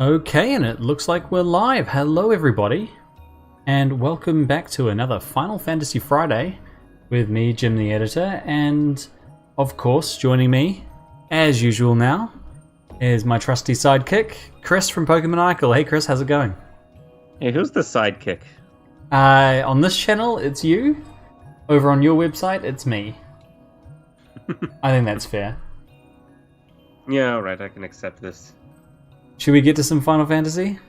Okay, and it looks like we're live. Hello everybody, and welcome back to another Final Fantasy Friday with me, Jim the Editor, and of course joining me, as usual now, is my trusty sidekick, Chris from Pokemaniacal. Hey Chris, how's it going? Hey, who's the sidekick? On this channel, it's you. Over on your website, it's me. I think that's fair. Yeah, alright, I can accept this. Should we get to some Final Fantasy?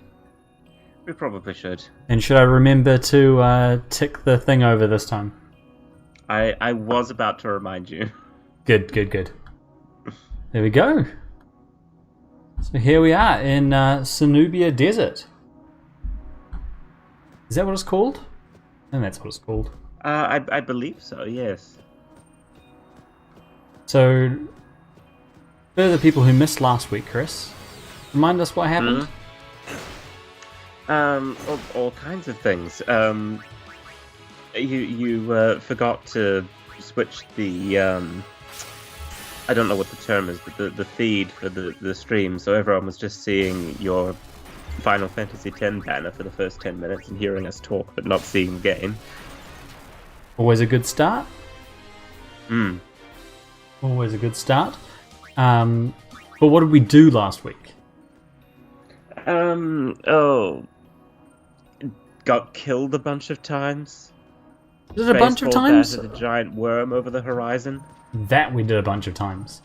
We probably should. And should I remember to tick the thing over this time? I was about to remind you. Good. There we go. So here we are in Cenobia Desert. Is that what it's called? I think that's what it's called. I believe so, yes. So, for the people who missed last week, Chris, remind us what happened? All kinds of things. You forgot to switch the, I don't know what the term is, but the feed for the stream, so everyone was just seeing your Final Fantasy X banner for the first 10 minutes and hearing us talk, but not seeing the game. Always a good start. Always a good start. But what did we do last week? Got killed a bunch of times. Did it a bunch of times? A giant worm over the horizon. That we did a bunch of times.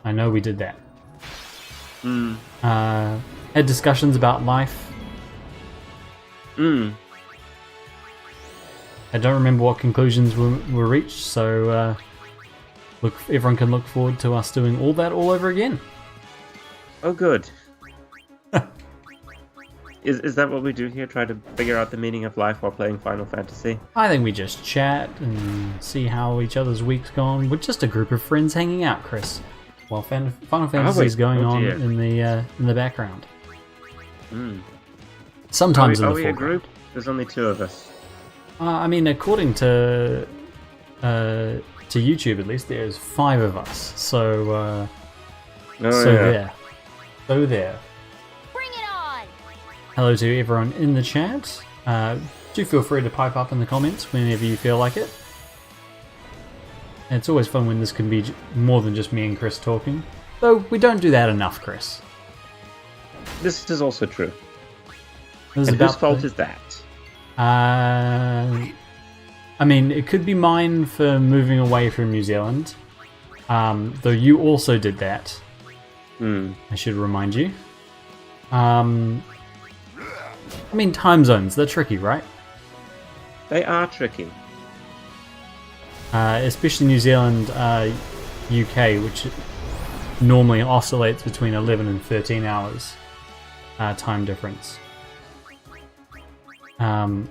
I know we did that. Had discussions about life. I don't remember what conclusions were reached, so everyone can look forward to us doing all that all over again. Oh, good. Is that what we do here? Try to figure out the meaning of life while playing Final Fantasy? I think we just chat and see how each other's week's gone. We're just a group of friends hanging out, Chris, while Final Fantasy is going on in the background. Sometimes in the foreground. Are we a group? There's only two of us. I mean, according to YouTube, at least, there's 5 of us. So, there. So there. Bring it on! Hello to everyone in the chat. Do feel free to pipe up in the comments whenever you feel like it. And it's always fun when this can be more than just me and Chris talking. Though we don't do that enough, Chris. This is also true. And whose fault is that? I mean, it could be mine for moving away from New Zealand. Though you also did that. I should remind you. I mean, time zones, they're tricky, right? They are tricky. Especially New Zealand, UK, which normally oscillates between 11 and 13 hours time difference. I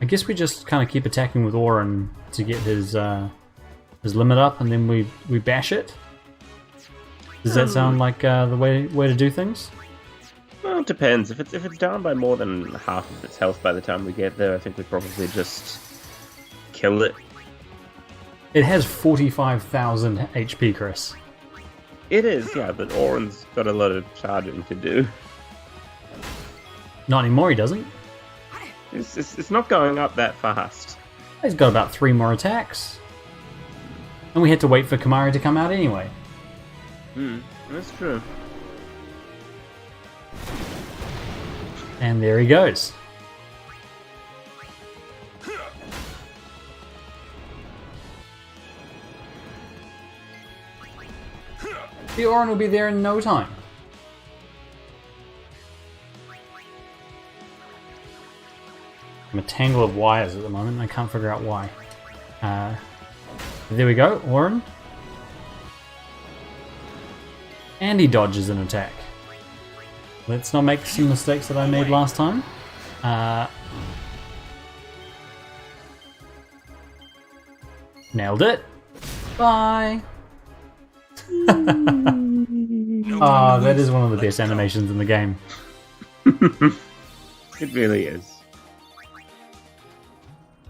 guess we just kind of keep attacking with Auron to get his limit up, and then we bash it. Does that sound like the way to do things? Well, it depends. If it's down by more than half of its health by the time we get there, I think we probably just kill it. It has 45,000 HP, Chris. It is, yeah, but Auron's got a lot of charging to do. Not anymore, he doesn't. It's not going up that fast. He's got about 3 more attacks. And we had to wait for Kamari to come out anyway. That's true. And there he goes. The Auron will be there in no time. I'm a tangle of wires at the moment, and I can't figure out why. There we go, Auron. And he dodges an attack. Let's not make some mistakes that I made last time. Nailed it. Bye. Oh, that is one of the best animations in the game. It really is.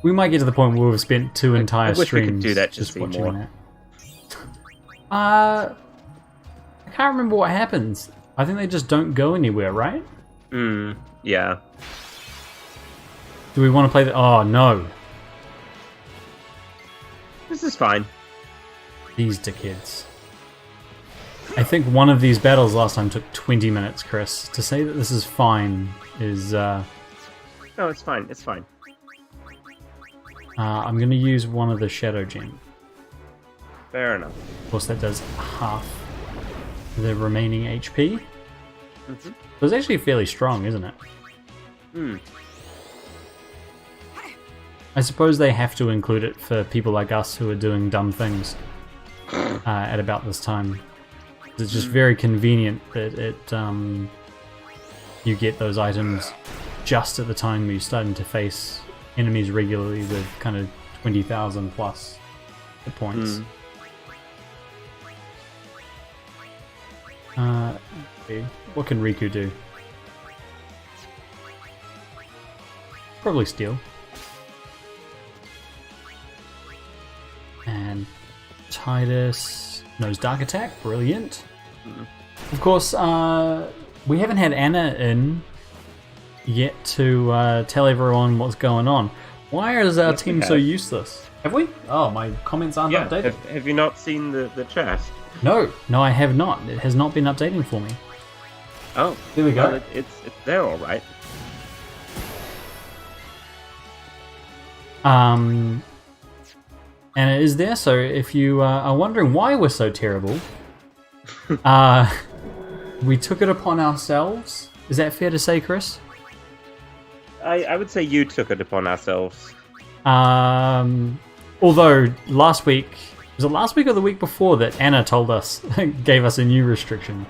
We might get to the point where we've spent 2 entire I wish we streams could do that just to see watching more. that. I can't remember what happens. I think they just don't go anywhere, right? Yeah. Do we want to play the... Oh, no. This is fine. These dickheads. I think one of these battles last time took 20 minutes, Chris. To say that this is fine is... No, it's fine. It's fine. I'm going to use one of the Shadow Gem. Fair enough. Of course, that does half the remaining HP. Mm-hmm. So it's actually fairly strong, isn't it? I suppose they have to include it for people like us who are doing dumb things at about this time. It's just very convenient that you get those items just at the time you're starting to face enemies regularly with kind of 20,000 plus hit points. Okay. What can Rikku do? Probably steal. And Titus knows Dark Attack, brilliant. Of course, we haven't had Anna in yet to tell everyone what's going on. Why is our team so useless? Have we? Oh, my comments aren't updated. Have you not seen the chat? No, I have not. It has not been updating for me. Oh, here we go. Well, it's there, all right. And it is there. So if you are wondering why we're so terrible, we took it upon ourselves. Is that fair to say, Chris? I would say you took it upon ourselves. Although last week, was it last week or the week before that Anna told us, gave us a new restriction?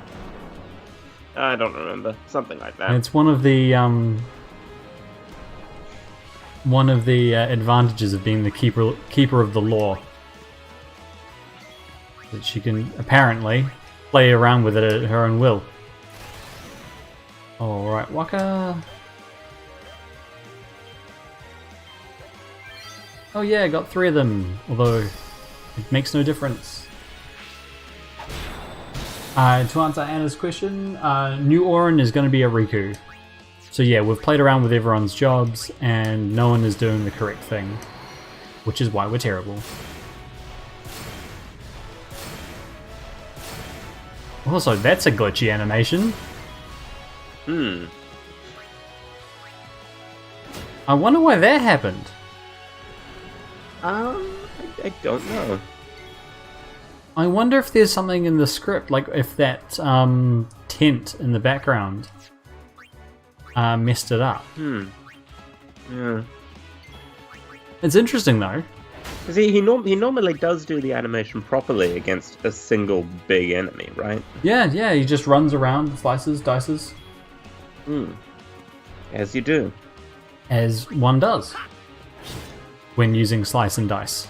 I don't remember. Something like that. And it's one of the advantages of being the keeper of the law. That she can apparently play around with it at her own will. Alright, Waka. Oh yeah, I got 3 of them, although it makes no difference. To answer Anna's question, new Auron is going to be a Rikku. So yeah, we've played around with everyone's jobs, and no one is doing the correct thing. Which is why we're terrible. Also, that's a glitchy animation. I wonder why that happened. I don't know. I wonder if there's something in the script, like if that tent in the background messed it up. Yeah. It's interesting though. Because he normally does do the animation properly against a single big enemy, right? Yeah, he just runs around, slices, dices. As you do. As one does. When using slice and dice.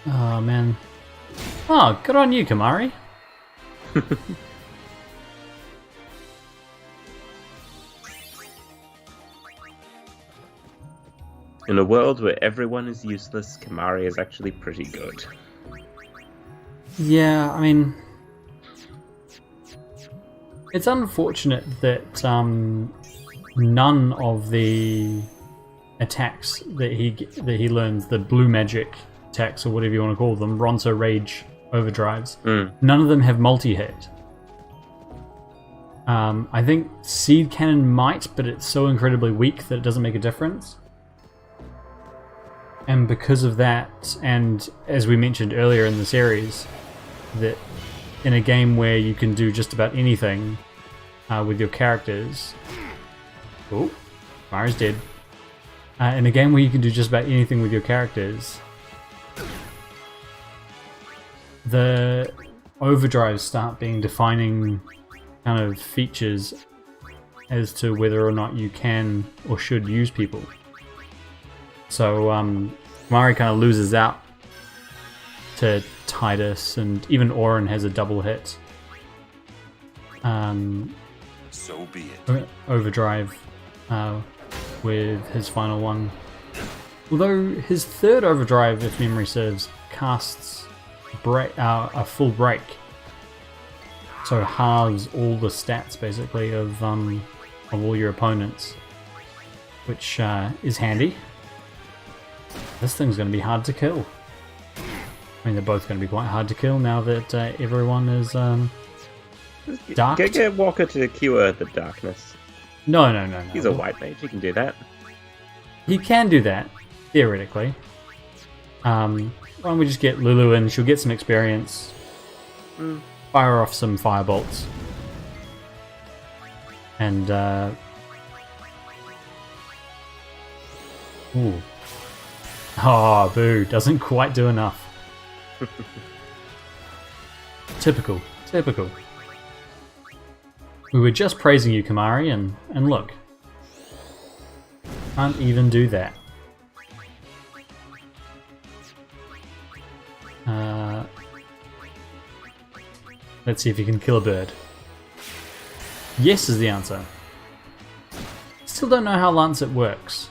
Oh man. Oh, good on you, Kamari. In a world where everyone is useless, Kamari is actually pretty good. Yeah, I mean, it's unfortunate that none of the attacks that he learns, the blue magic attacks or whatever you want to call them, Ronso Rage overdrives, none of them have multi-hit. I think Seed Cannon might, but it's so incredibly weak that it doesn't make a difference. And because of that, and as we mentioned earlier in the series, that in a game where you can do just about anything with your characters... Oh, Mara's dead. In a game where you can do just about anything with your characters, the overdrives start being defining kind of features as to whether or not you can or should use people. So Mari kind of loses out to Titus, and even Auron has a double hit. So be it. Overdrive with his final one. Although his third overdrive, if memory serves, casts a full break. So halves all the stats basically of all your opponents, which is handy. This thing's going to be hard to kill. I mean, they're both going to be quite hard to kill now that everyone is dark. Get Walker to cure the darkness. No. He's a white mage. He can do that. He can do that, theoretically. Why don't we just get Lulu in? She'll get some experience. Fire off some firebolts. And, ooh. Oh, boo. Doesn't quite do enough. Typical. We were just praising you, Kimahri, and look. Can't even do that. Let's see if you can kill a bird. Yes is the answer. Still don't know how Lancet works.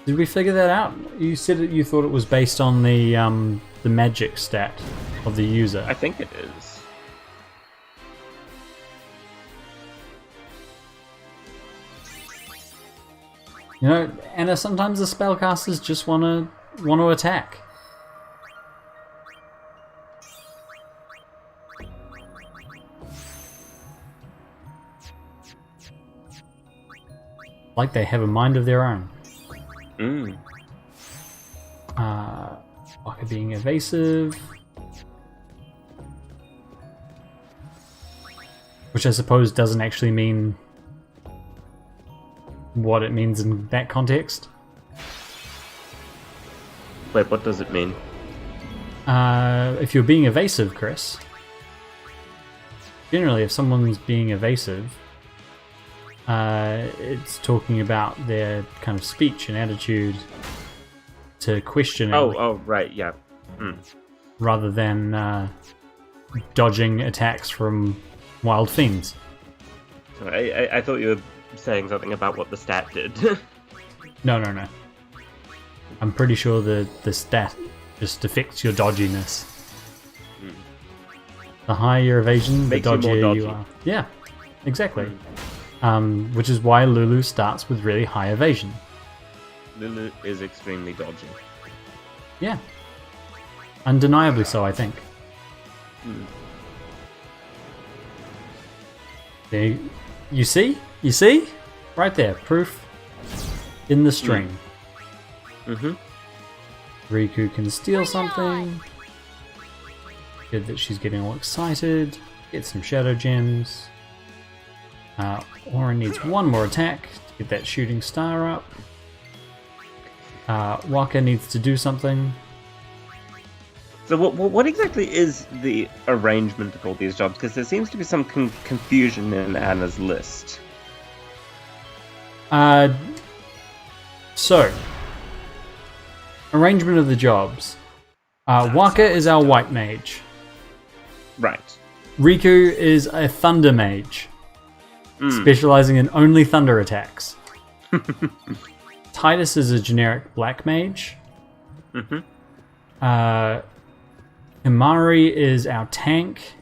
Did we figure that out? You said that you thought it was based on the magic stat of the user. I think it is. You know, Anna, sometimes the spellcasters just want to attack. Like they have a mind of their own. Waka being evasive. Which I suppose doesn't actually mean what it means in that context. Wait, what does it mean? If you're being evasive, Chris, generally if someone's being evasive, it's talking about their kind of speech and attitude to questioning. Oh, right, yeah. Rather than dodging attacks from wild fiends. I thought you were saying something about what the stat did. No. I'm pretty sure the stat just affects your dodginess. The higher your evasion, Makes the you more dodgier dodgy. you are. Yeah, exactly. Which is why Lulu starts with really high evasion. Lulu is extremely dodgy. Yeah. Undeniably so, I think. There, you see? You see? Right there, proof in the stream. Rikku can steal something. Good that she's getting all excited. Get some shadow gems. Orin needs one more attack to get that shooting star up. Waka needs to do something. So what exactly is the arrangement of all these jobs? Because there seems to be some confusion in Anna's list. So, arrangement of the jobs. Waka is our white mage. Right. Rikku is a thunder mage, specializing in only thunder attacks. Titus is a generic black mage. Kimahri is our tank,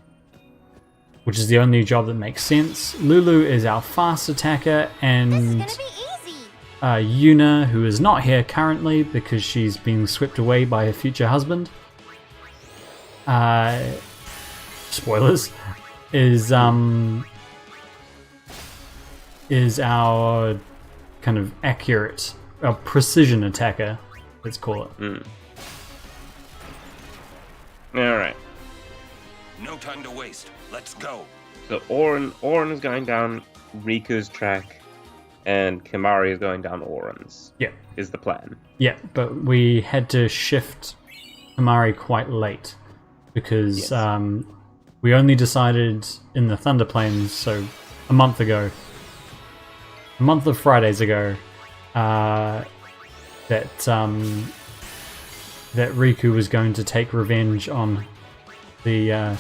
which is the only job that makes sense. Lulu is our fast attacker, and This is gonna be easy. Yuna, who is not here currently because she's been swept away by her future husband. Spoilers. Is our kind of accurate, our precision attacker, let's call it. Alright. No time to waste. Let's go. So Orin is going down Riku's track, and Kimahri is going down Orin's. Yeah. Is the plan. Yeah, but we had to shift Kimahri quite late because we only decided in the Thunder Plains, so a month of Fridays ago, that Rikku was going to take revenge on the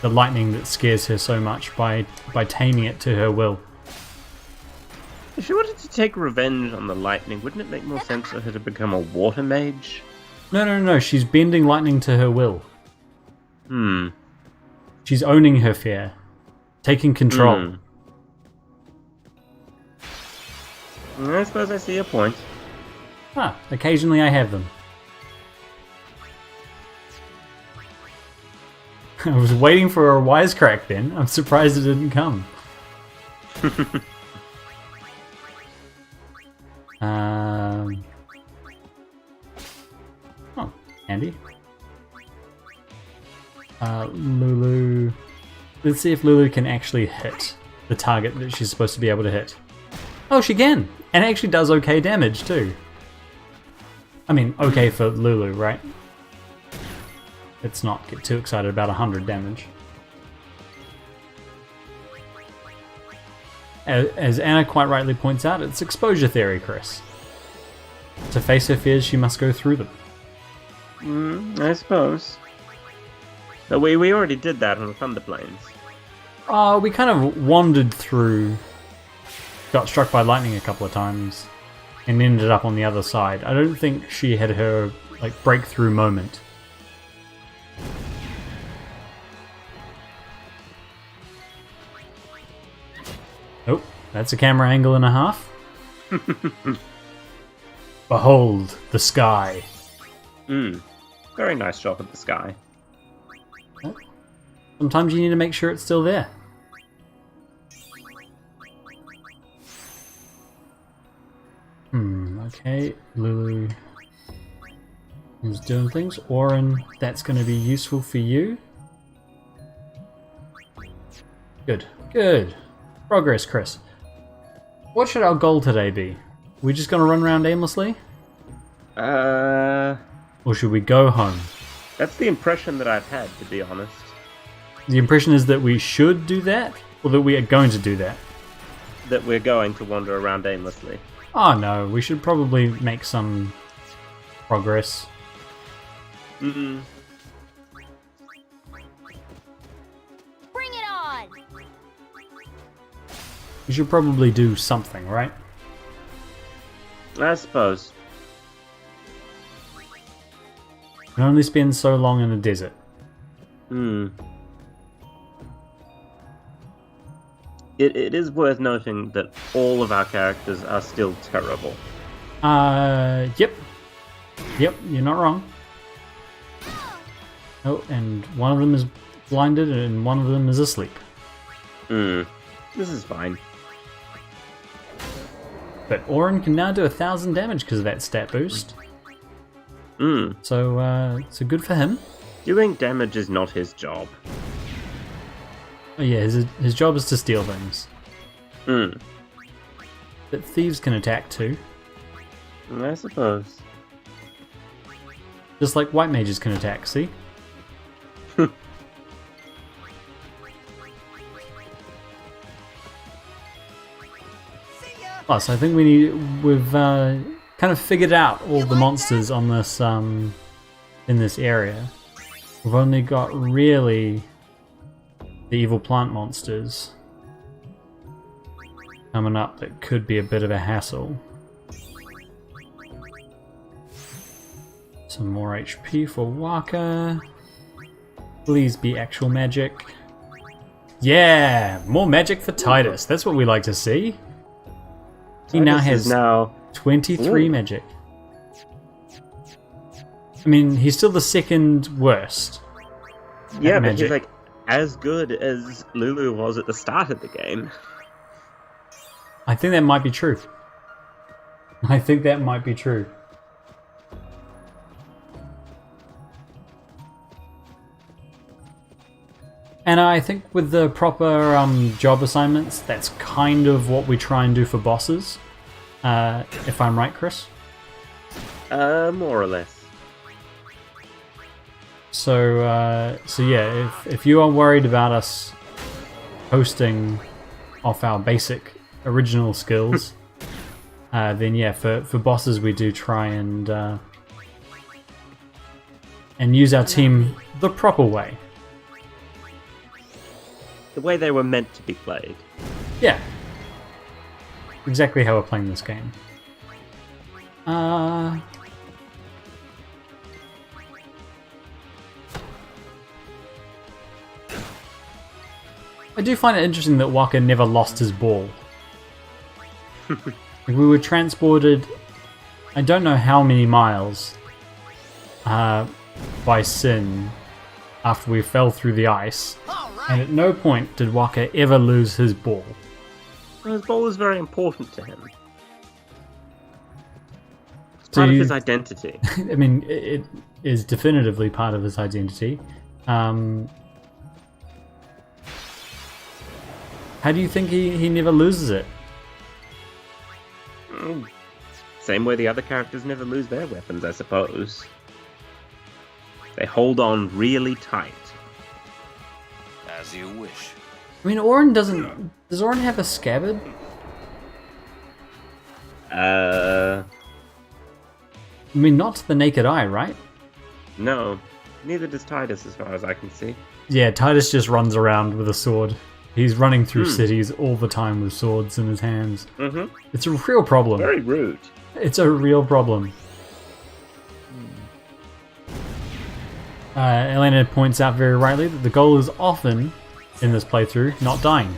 lightning that scares her so much by taming it to her will. If she wanted to take revenge on the lightning, wouldn't it make more sense for her to become a water mage? No, she's bending lightning to her will. Hmm. She's owning her fear, taking control. I suppose I see your point. Ah, occasionally I have them. I was waiting for a wisecrack then. I'm surprised it didn't come. Oh, Andy. Lulu. Let's see if Lulu can actually hit the target that she's supposed to be able to hit. Oh, she can! And it actually does okay damage too. I mean, okay for Lulu, right? Let's not get too excited about 100 damage. As Anna quite rightly points out, it's exposure theory, Chris. To face her fears, she must go through them. I suppose. But we already did that on the Thunder Plains. We kind of wandered through, got struck by lightning a couple of times, and ended up on the other side. I don't think she had her like breakthrough moment. Oh, that's a camera angle and a half. Behold the sky. Very nice shot of the sky. Sometimes you need to make sure it's still there. Okay, Lulu is doing things. Orin, that's going to be useful for you. Good, good. Progress, Chris. What should our goal today be? We just going to run around aimlessly? Or should we go home? That's the impression that I've had, to be honest. The impression is that we should do that? Or that we are going to do that? That we're going to wander around aimlessly. Oh no, we should probably make some progress. Bring it on! We should probably do something, right? I suppose. We can only spend so long in a desert. It is worth noting that all of our characters are still terrible. Yep. Yep, you're not wrong. Oh, and one of them is blinded and one of them is asleep. This is fine. But Orin can now do 1,000 damage because of that stat boost. So good for him. Doing damage is not his job. Oh yeah, his job is to steal things. But thieves can attack too. I suppose. Just like white mages can attack, see? Plus, I think we've kind of figured out all the monsters on this in this area. We've only got really the evil plant monsters coming up that could be a bit of a hassle. Some more HP for Waka. Please be actual magic. Yeah, more magic for Titus. That's what we like to see. He now has 23 magic. I mean, he's still the second worst. Yeah, but magic. he's like as good as Lulu was at the start of the game. I think that might be true. I think that might be true. And I think with the proper job assignments, that's kind of what we try and do for bosses. If I'm right, Chris? More or less. So yeah, if you are worried about us posting off our basic original skills, then yeah, for bosses we do try and use our team the proper way. The way they were meant to be played. Yeah. Exactly how we're playing this game. I do find it interesting that Waka never lost his ball. We were transported, I don't know how many miles, by Sin after we fell through the ice, and at no point did Waka ever lose his ball. Well, his ball is very important to him. It's part of his identity. I mean, it is definitively part of his identity. How do you think he never loses it? Same way the other characters never lose their weapons, I suppose. They hold on really tight. As you wish. I mean, Auron doesn't... Does Auron have a scabbard? I mean, not to the naked eye, right? No. Neither does Titus, as far as I can see. Yeah, Titus just runs around with a sword. He's running through cities all the time with swords in his hands. Mm-hmm. It's a real problem. Very rude. It's a real problem. Elena points out very rightly that the goal is often, in this playthrough, not dying.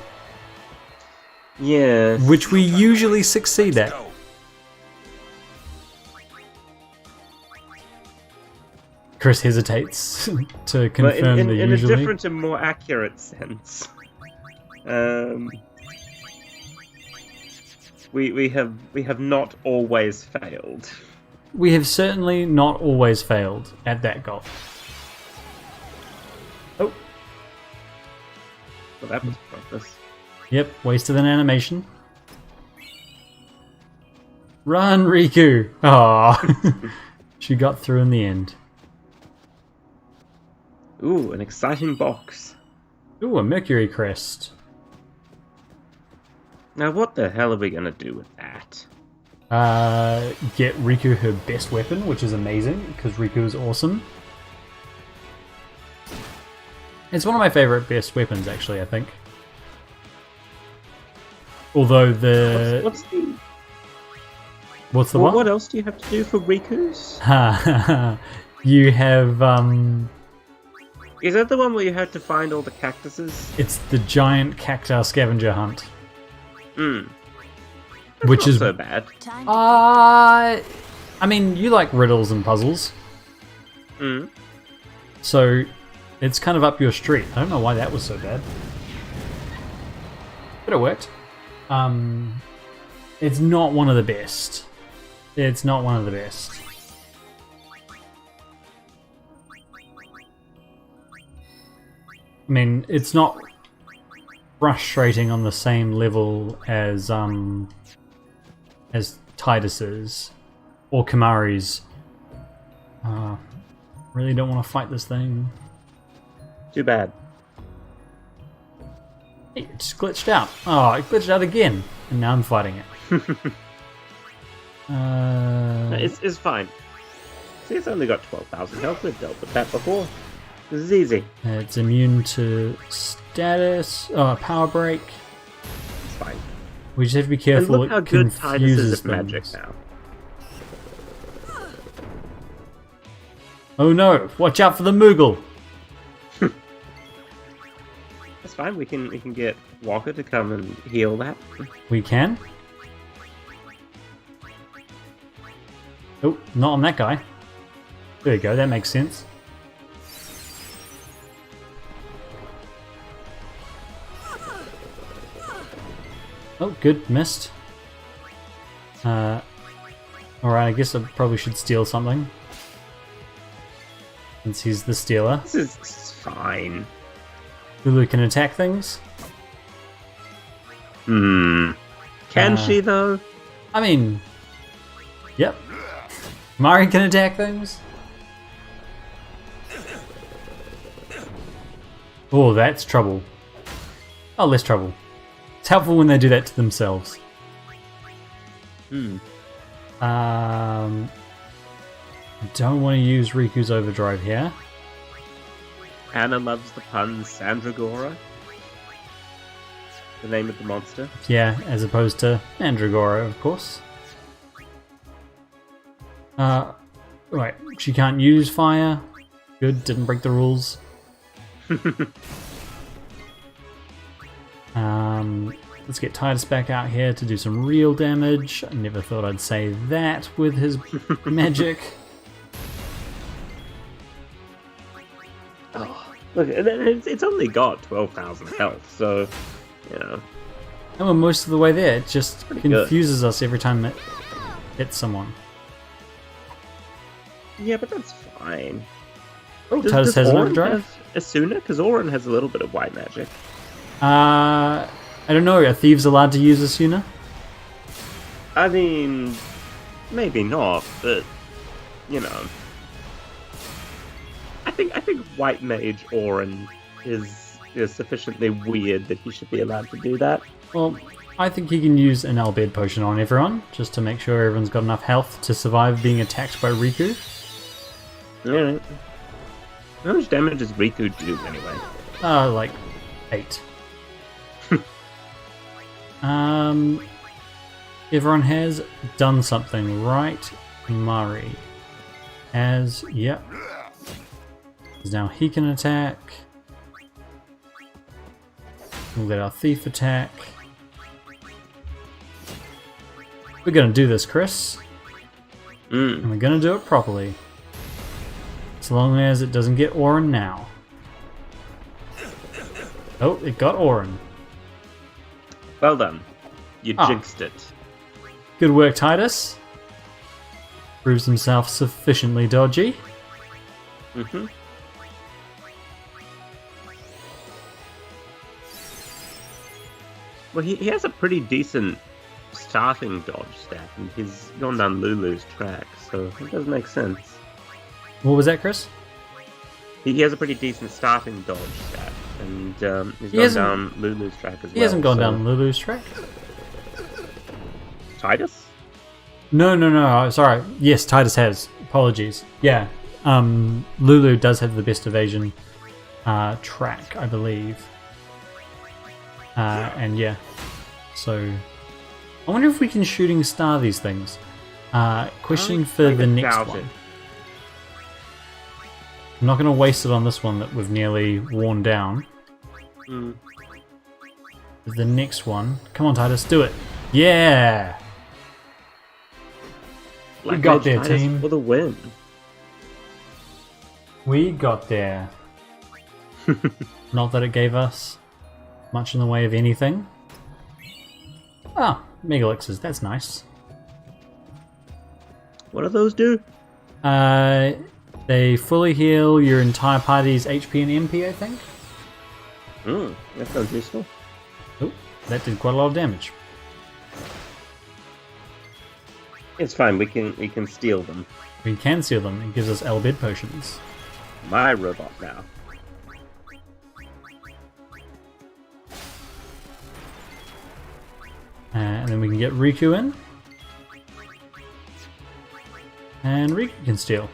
Yes. Which we usually succeed at. Go. Chris hesitates to confirm in the a usually. different and more accurate sense. We have not always failed. We have certainly not always failed at that goal. Oh, Well, that was pointless. yep, wasted an animation. Run, Rikku! Aww. She got through in the end. Ooh, an exciting box. Ooh, a Mercury crest. Now, what the hell are we gonna do with that? Get Rikku her best weapon, which is amazing, because Rikku is awesome. It's one of my favorite best weapons, actually, I think. Although the... What's the Well, what? what else do you have to do for Riku's? You have, Is that the one where you had to find all the cactuses? It's the giant cactus scavenger hunt. Hmm. Which Not is... so bad. I mean, you like riddles and puzzles. Hmm. So, it's kind of up your street. I don't know why that was so bad. But it worked. It's not one of the best. It's not one of the best. I mean, it's not frustrating on the same level as Titus's or Kamari's. Really don't want to fight this thing. Too bad. Hey, it just glitched out. Oh, it glitched out again, and now I'm fighting it. It's fine. See, it's only got 12,000 health. We've dealt with that before. This is easy. It's immune to status. Oh, power break. It's fine. We just have to be And careful. look how It good Titus is confuses at magic things. now. Oh no! Watch out for the Moogle. That's fine. We can get Walker to come and heal that. We can. Oh, not on that guy. There you go. That makes sense. Oh, good. Missed. Alright, I guess I probably should steal something. Since he's the stealer. This is fine. Lulu can attack things. Can she though? I mean... Yep. Mari can attack things. Oh, that's trouble. Oh, less trouble. It's helpful when they do that to themselves. Don't want to use Riku's overdrive here. Anna loves the puns. Sandragora, the name of the monster. Yeah, as opposed to Mandragora, of course. Right, she can't use fire. Good, didn't break the rules. Let's get Titus back out here to do some real damage. I never thought I'd say that with his magic. Oh, look, it's only got 12,000 health, so, you know. And we're most of the way there. It just Pretty confuses us every time it hits someone. Yeah, but that's fine. Oh, Titus has an Auron overdrive. have Asuna? Because Auron has a little bit of white magic. I don't know. Are thieves allowed to use Asuna? I mean, maybe not, but, you know. I think White Mage Auron is sufficiently weird that he should be allowed to do that. Well, I think he can use an Albed potion on everyone, just to make sure everyone's got enough health to survive being attacked by Rikku. Alright. How much damage does Rikku do anyway? Like 8. Everyone has done something, right? Mari has, yep. Now he can attack. We'll get our thief attack. We're gonna do this, Chris. And we're gonna do it properly. As long as it doesn't get Auron now. Oh, it got Auron. Well done. You jinxed it. Good work, Titus. Proves himself sufficiently dodgy. Mm-hmm. Well, he has a pretty decent starting dodge stat, and he's gone down Lulu's track, so it does make sense. What was that, Chris? He has a pretty decent starting dodge stat, and he's gone down Lulu's track as well. He hasn't gone down Lulu's track. Titus? No. Sorry. Yes, Titus has. Apologies. Yeah. Lulu does have the best evasion track, I believe. And yeah. So, I wonder if we can shooting star these things. Question for the next one. I'm not going to waste it on this one that we've nearly worn down. The next one. Come on, Titus, do it. Yeah! We got there, team. For the win. We got there. Not that it gave us much in the way of anything. Ah, Mega Elixirs, that's nice. What do those do? They fully heal your entire party's HP and MP, I think. That sounds useful. Oh, that did quite a lot of damage. It's fine, we can steal them. We can steal them. It gives us Albed potions. My robot now. And then we can get Rikku in. And Rikku can steal.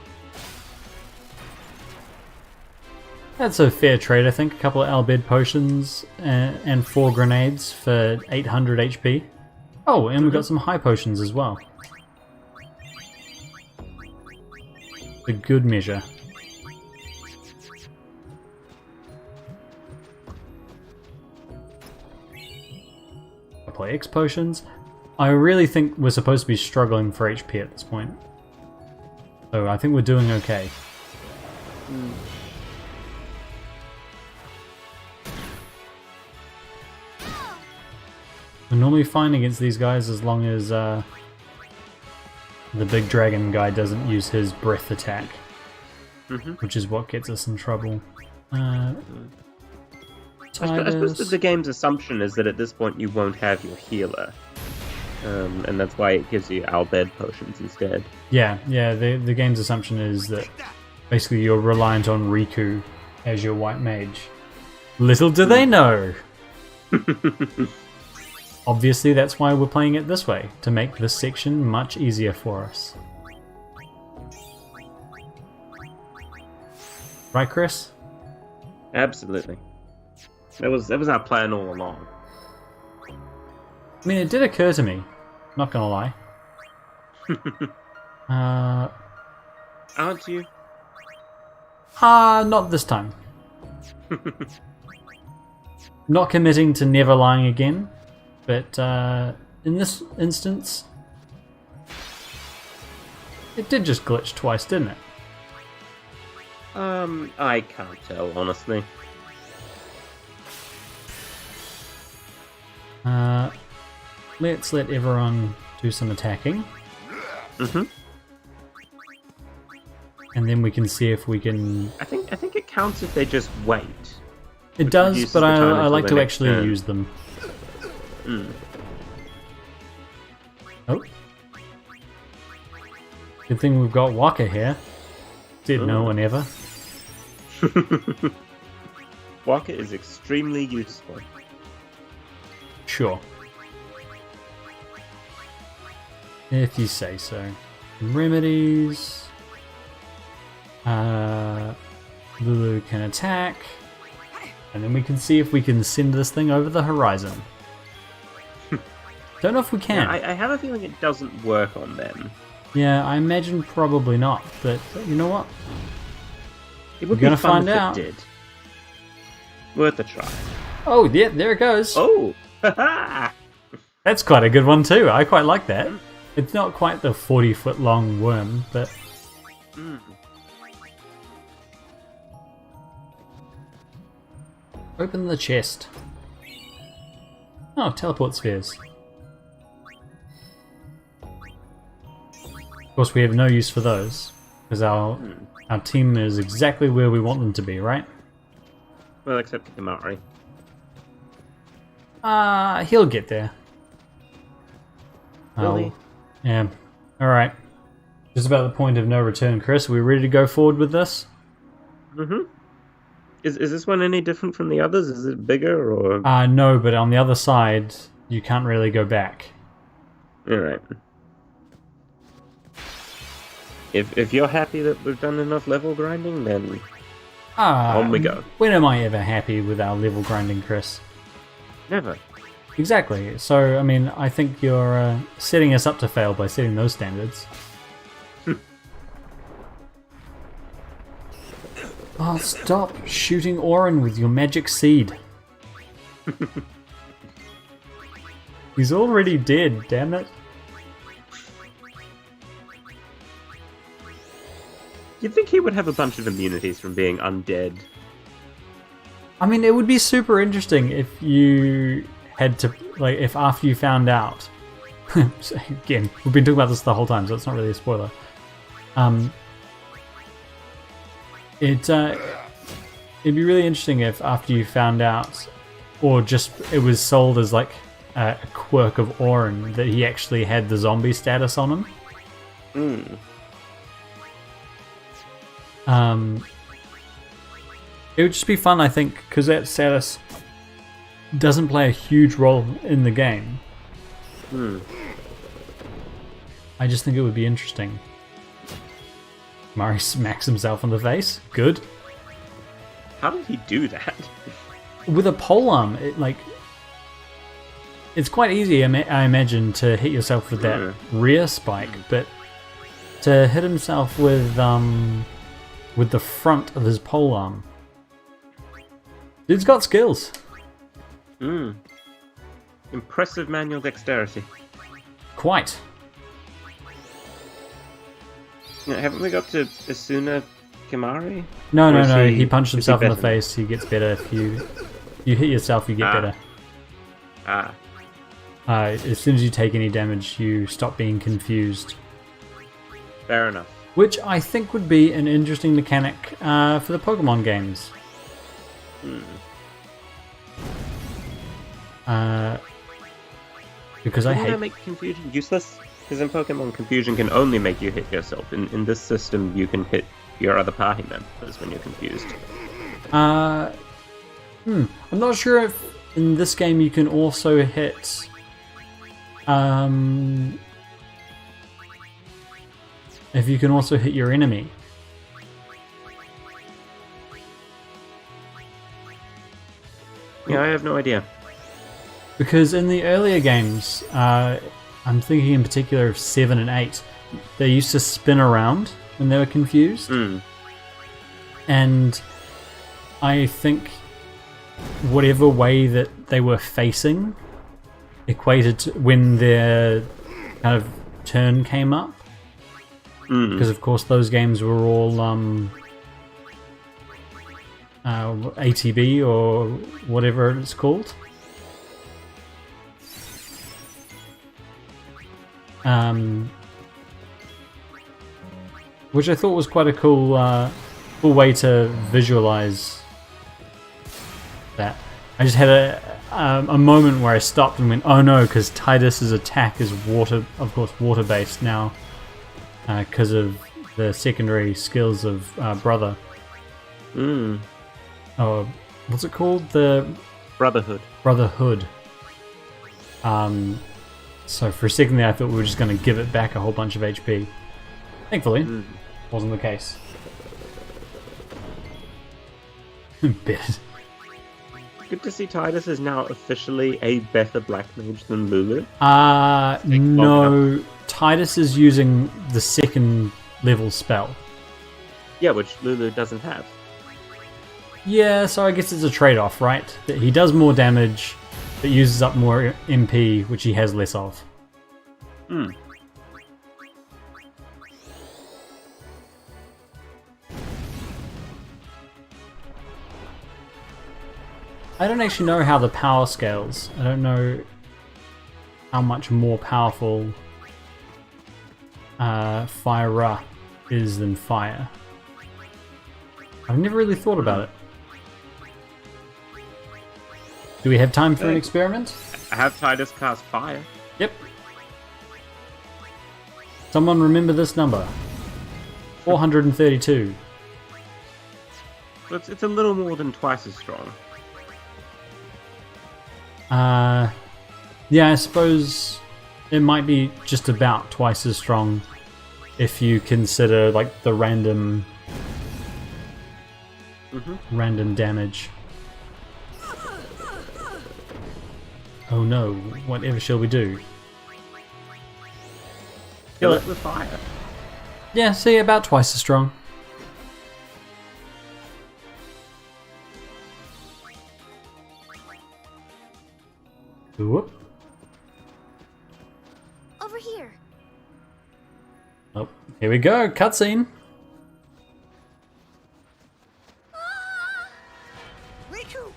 That's a fair trade, I think. A couple of Albed potions and 4 grenades for 800 HP. Oh, and we've got some high potions as well. A good measure. I play X potions. I really think we're supposed to be struggling for HP at this point. So I think we're doing okay. We're normally fine against these guys as long as the big dragon guy doesn't use his breath attack, which is what gets us in trouble. I suppose that the game's assumption is that at this point you won't have your healer, and that's why it gives you Albed potions instead. Yeah. The game's assumption is that basically you're reliant on Rikku as your white mage. Little do they know! Obviously, that's why we're playing it this way, to make this section much easier for us. Right, Chris? Absolutely. That was our plan all along. I mean, it did occur to me. Not gonna lie. Aren't you? Not this time. Not committing to never lying again, but in this instance, it did just glitch twice, didn't it? I can't tell, honestly. Let's let everyone do some attacking. Mm-hmm. And then we can see if we can... I think it counts if they just wait. It Which does, reduces but the time I until like the to next actually turn. use them. Mm. Oh. Good thing we've got Waka here. Did no Oh. one ever. Waka is extremely useful. Sure. If you say so. Remedies. Lulu can attack. And then we can see if we can send this thing over the horizon. Don't know if we can. Yeah, I have a feeling it doesn't work on them. Yeah, I imagine probably not. But you know what? It would We're gonna be fun find if out. it did. Worth a try. Oh, yeah, there it goes. Oh! Ha That's quite a good one too. I quite like that. It's not quite the 40-foot long worm, but mm. open the chest. Oh, teleport spheres. Of course, we have no use for those because our team is exactly where we want them to be, right? Well, except Kimari. He'll get there. Will he? Yeah. Alright. Just about the point of no return, Chris. Are we ready to go forward with this? Mm-hmm. Is this one any different from the others? Is it bigger or... No, but on the other side, you can't really go back. Alright. If you're happy that we've done enough level grinding, then on we go. When am I ever happy with our level grinding, Chris? Never. Exactly. So, I mean, I think you're setting us up to fail by setting those standards. Oh, stop shooting Orin with your magic seed. He's already dead, damn it. You'd think he would have a bunch of immunities from being undead. I mean, it would be super interesting if you had to, like, if after you found out. Again, we've been talking about this the whole time, so it's not really a spoiler. It'd be really interesting if after you found out, or just it was sold as like a quirk of Orin, that he actually had the zombie status on him. Mm. It would just be fun, I think, because that status doesn't play a huge role in the game. I just think it would be interesting. Mari smacks himself in the face. Good. How did he do that? With a polearm, it's quite easy, I imagine, to hit yourself with that rear spike, but to hit himself with the front of his polearm. Dude's got skills. Impressive manual dexterity. Quite. Now, haven't we got to Asuna Kimari? No, Or is he punched is he himself in the better? face. He gets better if you hit yourself, you get better. As soon as you take any damage, you stop being confused. Fair enough. Which I think would be an interesting mechanic for the Pokemon games. Because I Doesn't hate... that make confusion useless? Because in Pokemon, confusion can only make you hit yourself. In this system, you can hit your other party members when you're confused. I'm not sure if in this game you can also hit... if you can also hit your enemy. Yeah, I have no idea. Because in the earlier games, I'm thinking in particular of 7 and 8, they used to spin around when they were confused. And I think whatever way that they were facing equated to when their kind of turn came up. Because of course those games were all ATB or whatever it's called. Which I thought was quite a cool way to visualize that. I just had a moment where I stopped and went, oh no, because Tidus's attack is water based now, because of the secondary skills of Brother. Oh, what's it called? The Brotherhood. So for a second there I thought we were just going to give it back a whole bunch of HP. Thankfully, wasn't the case. Bit. Good to see Tidus is now officially a better black mage than Lulu. No, Tidus is using the second level spell. Yeah, which Lulu doesn't have. Yeah, so I guess it's a trade-off, right? That he does more damage, but uses up more MP, which he has less of. I don't actually know how the power scales. I don't know how much more powerful Fire is than Fire. I've never really thought about it. Do we have time for an experiment? I have Tidus cast Fire. Yep. Someone remember this number. 432. So it's a little more than twice as strong. Yeah, I suppose it might be just about twice as strong if you consider like the random damage. Oh no, whatever shall we do? Kill it with fire. Yeah, see, about twice as strong. Whoop. Over here. Oh, here we go, cutscene. Rikku!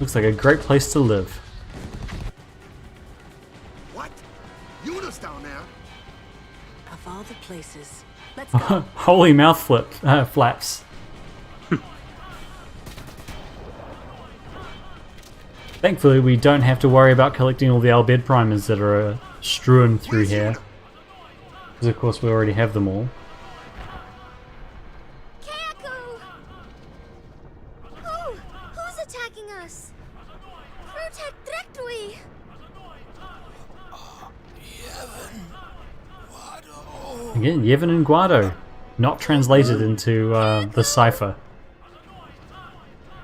Looks like a great place to live. What? Yuna's down there. Of all the places. Let's go. Holy mouth flaps. Thankfully, we don't have to worry about collecting all the Albed primers that are strewn through here. Because of course we already have them all. Kaku! Who's attacking us? Protect Directly! Again, Yevon and Guado. Not translated into the cipher.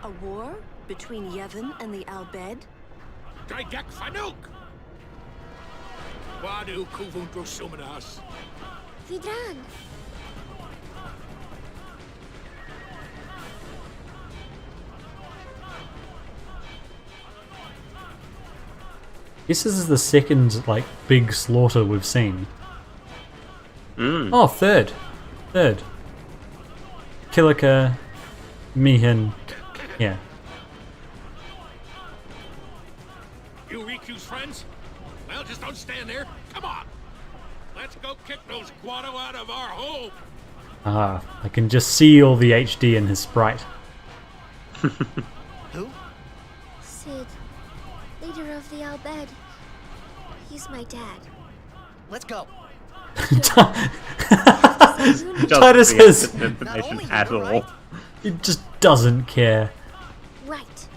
A war between Yevon and the Albed? Gaigak Fanuk! Wadu Kuvundro Sumanas. Vidran. This is the second like big slaughter we've seen. Oh, third. Kilika, Mihin, yeah. You Riku's friends? Well, just don't stand there. Come on. Let's go kick those Guado out of our home. Ah, I can just see all the HD in his sprite. Who? Sid, leader of the Albed. He's my dad. Let's go. Titus has... information at all. He just doesn't care. Right.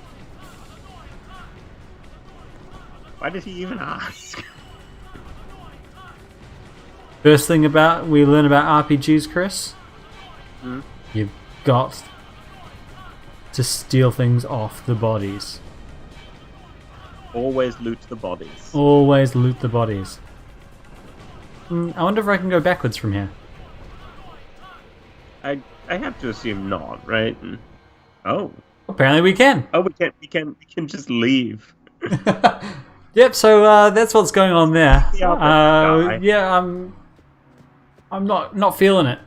Why did he even ask? First thing we learn about RPGs, Chris. You've got to steal things off the bodies. Always loot the bodies. Always loot the bodies. I wonder if I can go backwards from here. I have to assume not, right? Oh. Apparently we can. Oh, we can just leave. Yep, so that's what's going on there. Yeah, Yeah, I'm not feeling it.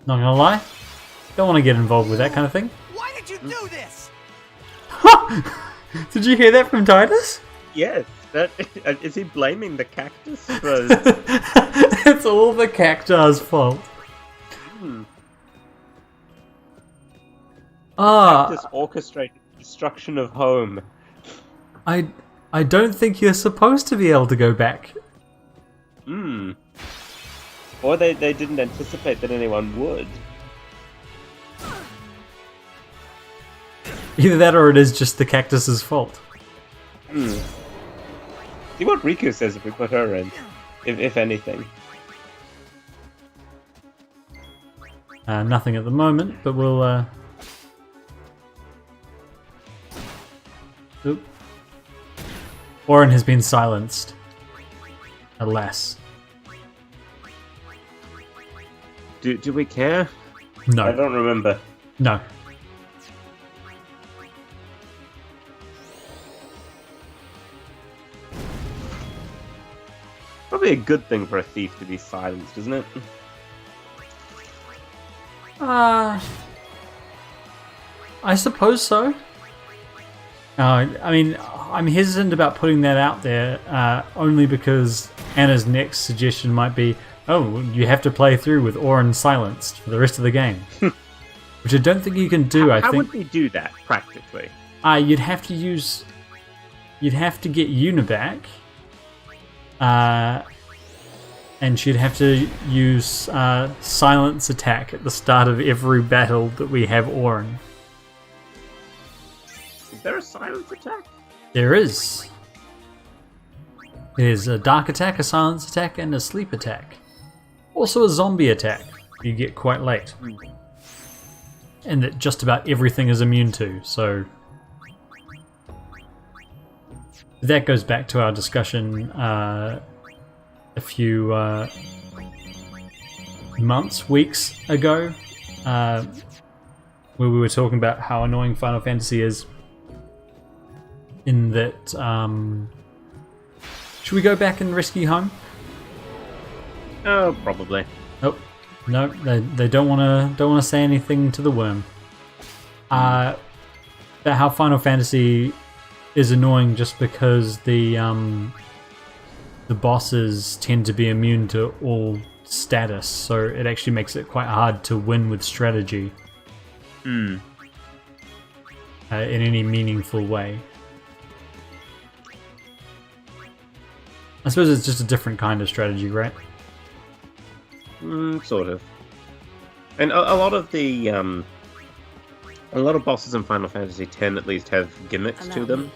Not gonna lie. Don't want to get involved with that kind of thing. Why did you do this? Did you hear that from Titus? Yes. Is he blaming the cactus for... It's all the cacti's fault. Cactus orchestrated the destruction of home. I don't think you're supposed to be able to go back. Or they didn't anticipate that anyone would. Either that or it is just the cactus's fault. See what Rikku says if we put her in, if anything. Nothing at the moment, but we'll... Oop. Orin has been silenced. Alas. Do we care? No. I don't remember. No. Probably a good thing for a thief to be silenced, isn't it? I suppose so. I mean, I'm hesitant about putting that out there, only because Anna's next suggestion might be, oh, you have to play through with Orin silenced for the rest of the game. Which I don't think you can do, How would we do that, practically? You'd have to get Yuna back. And she'd have to use silence attack at the start of every battle that we have Orin. Is there a silence attack? There is. There's a dark attack, a silence attack, and a sleep attack. Also a zombie attack you get quite late. And that just about everything is immune to, so... That goes back to our discussion a few weeks ago, where we were talking about how annoying Final Fantasy is. In that, should we go back and rescue home? Oh, probably. Oh, no, they don't want to say anything to the worm. About how Final Fantasy is annoying just because the bosses tend to be immune to all status, so it actually makes it quite hard to win with strategy. In any meaningful way. I suppose it's just a different kind of strategy, right? Sort of. And a lot of the a lot of bosses in Final Fantasy X at least have gimmicks to them.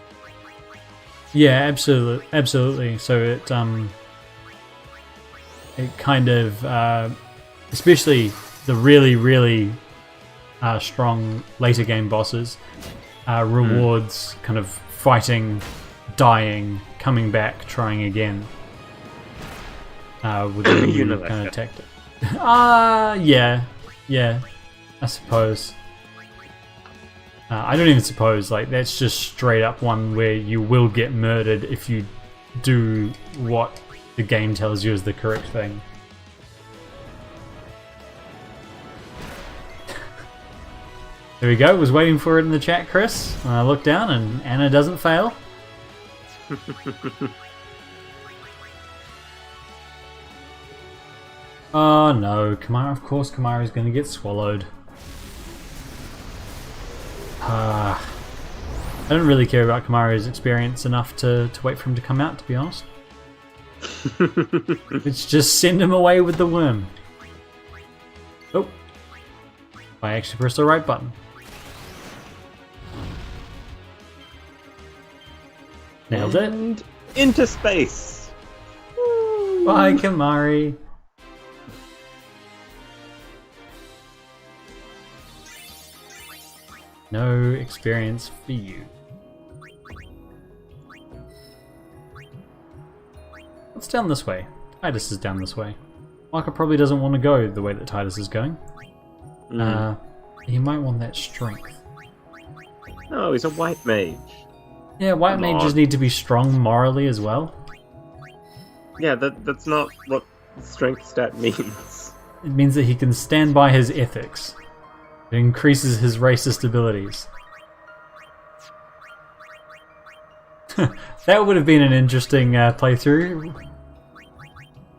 Yeah, absolutely. So it kind of, especially the really strong later game bosses, rewards kind of fighting, dying, coming back, trying again. With a new kind of tactic. Yeah, I suppose. I don't even suppose, like, that's just straight up one where you will get murdered if you do what the game tells you is the correct thing. There we go, was waiting for it in the chat, Chris. And I look down and Anna doesn't fail. Oh no, Kamara, of course Kamara's gonna get swallowed. I don't really care about Kamara's experience enough to wait for him to come out, to be honest. Let's just send him away with the worm. Oh. I actually pressed the right button. Nailed it. And into space. Bye, Kamari. No experience for you. What's down this way? Titus is down this way. Waka probably doesn't want to go the way that Titus is going. He might want that strength. No, he's a white mage. Yeah, white mages need to be strong morally as well. Yeah, that's not what strength stat means. It means that he can stand by his ethics. It increases his racist abilities. That would have been an interesting playthrough.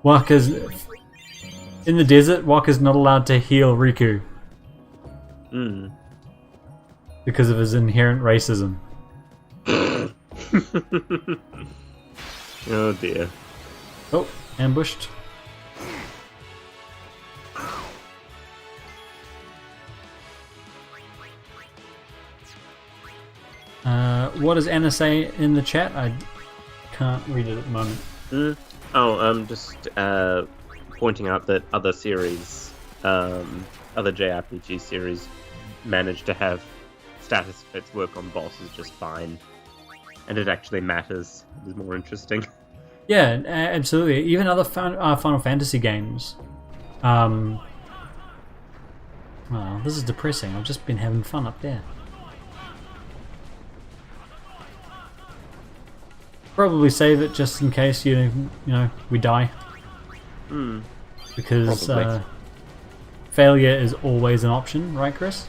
Waka's in the desert. Waka's not allowed to heal Rikku because of his inherent racism. Oh dear. Oh, ambushed. What does Anna say in the chat? I can't read it at the moment. Oh, I'm just pointing out that other series, other JRPG series, manage to have status effects work on bosses just fine, and it actually matters. It is more interesting. Yeah, absolutely. Even other Final Fantasy games. Well, this is depressing. I've just been having fun up there. Probably save it just in case you know we die. Because failure is always an option, right, Chris?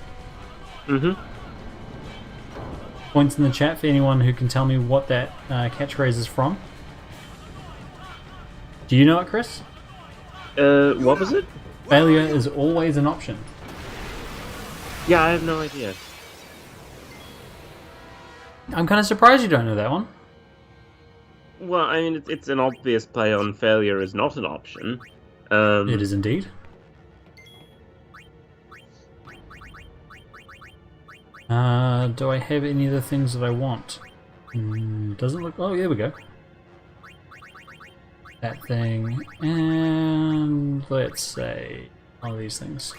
Points in the chat for anyone who can tell me what that catchphrase is from. Do you know it, Chris? What was it? Failure is always an option. Yeah, I have no idea. I'm kind of surprised you don't know that one. Well, I mean, it's an obvious play on failure is not an option. It is indeed. Do I have any of the things that I want? Doesn't look... Oh, there we go. That thing, and let's say all of these things.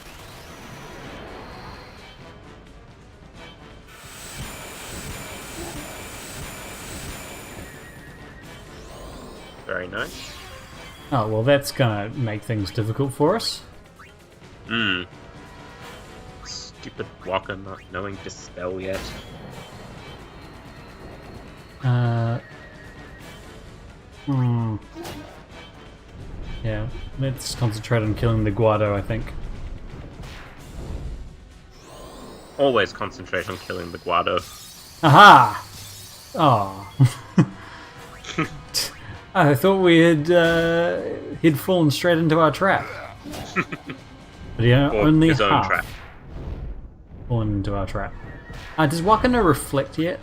Very nice. Oh, well, that's gonna make things difficult for us. Stupid Walker not knowing Dispel yet. Yeah, let's concentrate on killing the Guado, I think. Always concentrate on killing the Guado. Aha! Oh. I thought we had he'd fallen straight into our trap. But yeah, Or only his own half trap. fallen into our trap. Does Wakana reflect yet?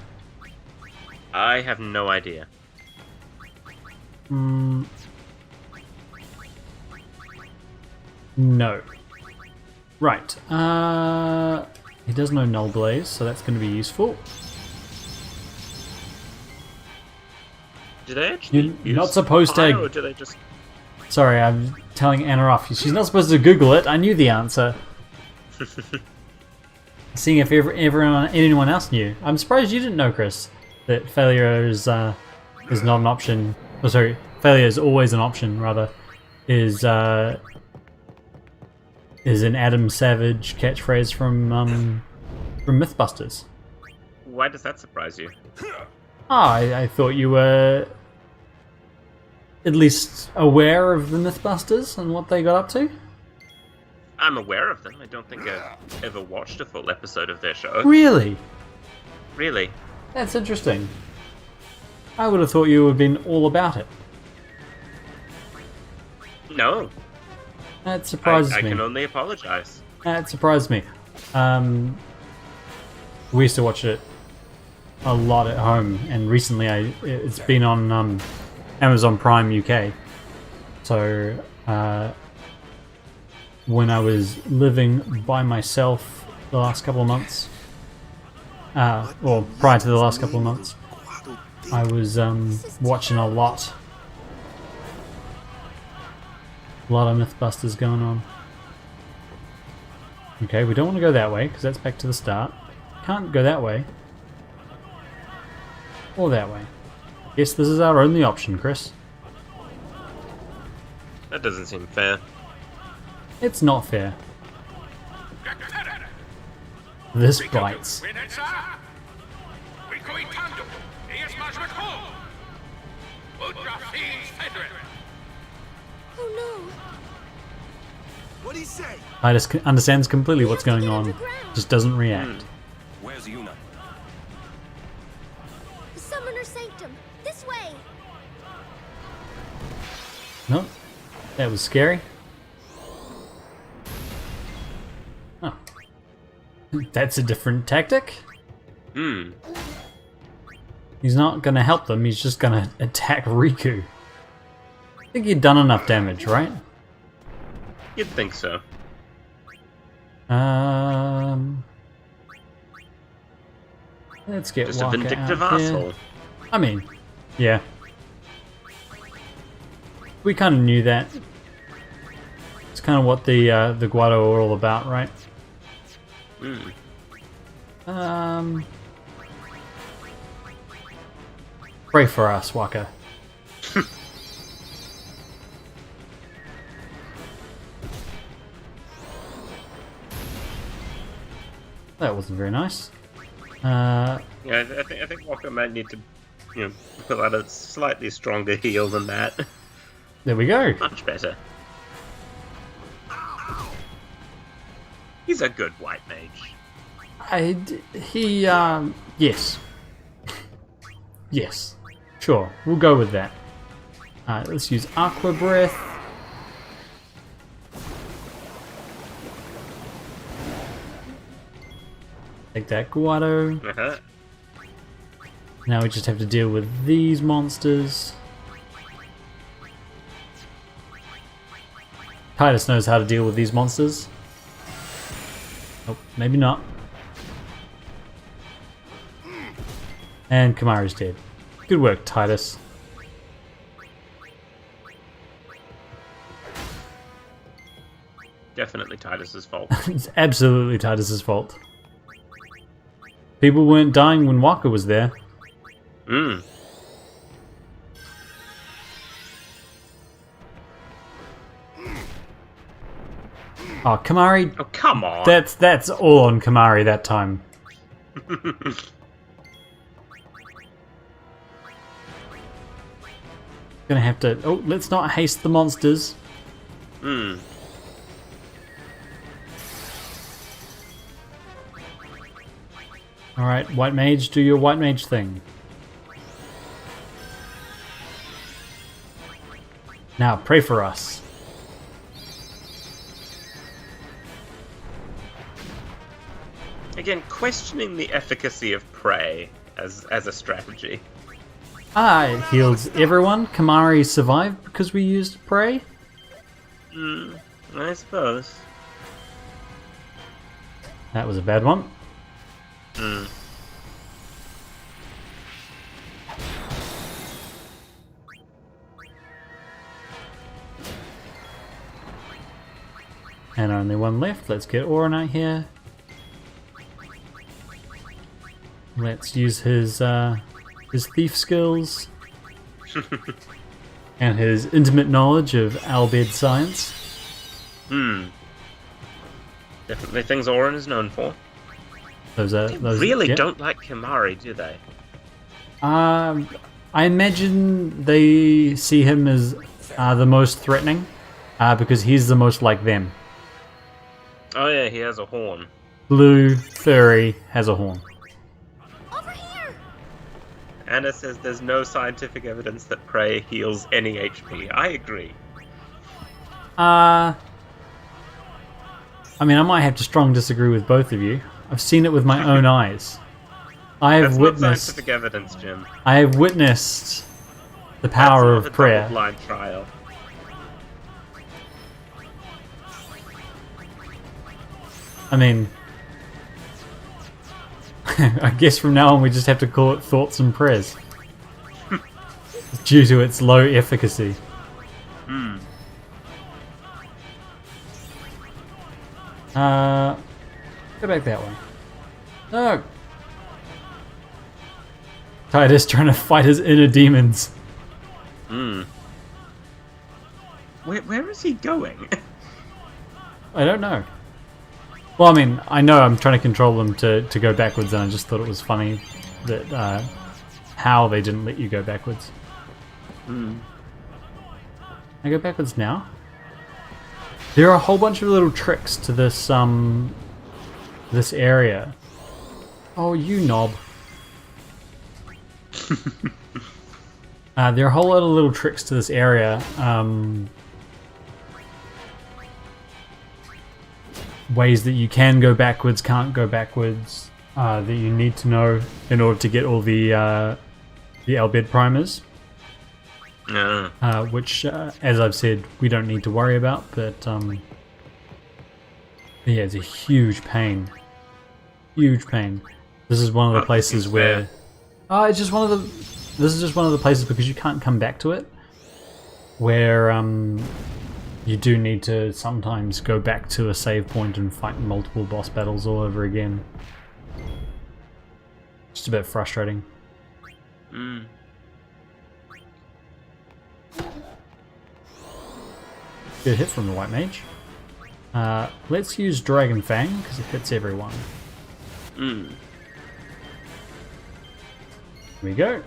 I have no idea. No. Right. He does know Null Blaze, so that's going to be useful. Do they actually You're not supposed to... or do they just... Sorry, I'm telling Anna off. She's not supposed to Google it. I knew the answer. Seeing if anyone else knew. I'm surprised you didn't know, Chris, that failure is not an option. Oh, sorry, failure is always an option. Rather, is an Adam Savage catchphrase from MythBusters. Why does that surprise you? I thought you were at least aware of the MythBusters and what they got up to. I'm aware of them. I don't think I've ever watched a full episode of their show. Really? Really? That's interesting. I would have thought you would have been all about it. No. That surprises I me. can only apologize. That surprised me. We used to watch it a lot at home, and recently it's been on Amazon Prime UK. So when I was living by myself the last couple of months, or prior to the last couple of months, I was watching a lot of MythBusters going on. Okay, we don't want to go that way because that's back to the start. Can't go that way. Or that way. Yes, this is our only option, Chris. That doesn't seem fair. It's not fair. This bites. Oh no! What'd he say? Titus understands completely what's going on, just doesn't react. Where's Yuna? The Summoner Sanctum! This way! No, that was scary. Oh. That's a different tactic. Hmm. He's not gonna help them, he's just gonna attack Rikku. I think he'd done enough damage, right? You'd think so. Let's get Just a Waka vindictive out here. asshole. I mean, yeah. We kind of knew that. It's kind of what the Guado are all about, right? Hmm. Pray for us, Waka. That wasn't very nice. Yeah, I think Walker might need to, pull out a slightly stronger heel than that. There we go. Much better. He's a good white mage. Yes. Yes. Sure, we'll go with that. Alright, let's use Aqua Breath. Take that Guado. Uh-huh. Now we just have to deal with these monsters. Titus knows how to deal with these monsters. Oh, maybe not. And Kamari's dead. Good work, Titus. Definitely Titus's fault. It's absolutely Titus's fault. People weren't dying when Waka was there. Hmm. Oh, Kamari. Oh, come on! That's all on Kamari that time. Gonna have to. Oh, let's not haste the monsters. Hmm. Alright, White Mage, do your White Mage thing. Now, pray for us. Again, questioning the efficacy of prey as a strategy. It heals everyone. Kamari survived because we used Pray. I suppose. That was a bad one. And only one left. Let's get Oronite here. Let's use his thief skills and his intimate knowledge of Albed science. Definitely things Orin is known for. Those Really yeah. don't like Kimari, do they? I imagine they see him as the most threatening because he's the most like them. Oh yeah, he has a horn. Blue, furry, has a horn. Over here! Anna says there's no scientific evidence that prey heals any HP. I agree. I mean, I might have to strong disagree with both of you. I've seen it with my own eyes. I have That's not witnessed. scientific evidence, Jim. I have witnessed the power That's of prayer. a double-blind trial. I mean, I guess from now on we just have to call it thoughts and prayers due to its low efficacy. Go back that way. No. Titus trying to fight his inner demons. Where is he going? I don't know. Well, I mean, I know I'm trying to control them to go backwards, and I just thought it was funny that how they didn't let you go backwards. I go backwards now? There are a whole bunch of little tricks to this this area. Oh, you knob. There are a whole lot of little tricks to this area. Ways that you can go backwards, can't go backwards, that you need to know in order to get all the Albed primers. Which, as I've said, we don't need to worry about, but yeah, it's a huge pain. Huge pain. This is one of the places where... it's just one of the... This is just one of the places, because you can't come back to it, where you do need to sometimes go back to a save point and fight multiple boss battles all over again. Just a bit frustrating. Good hit from the White Mage. Let's use Dragon Fang, because it hits everyone. Here we go.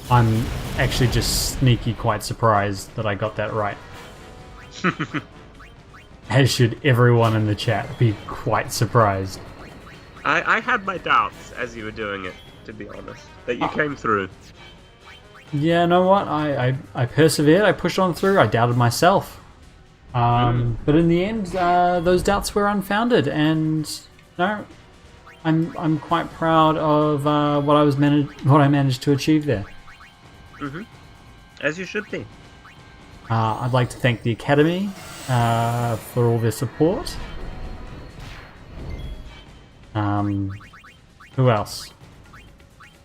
I'm actually just sneaky quite surprised that I got that right. As should everyone in the chat be quite surprised. I had my doubts as you were doing it, to be honest, that you came through. Yeah, know what? I persevered, I pushed on through, I doubted myself. But in the end, those doubts were unfounded, and no, I'm quite proud of what I managed to achieve there. As you should be. I'd like to thank the Academy for all their support. Who else?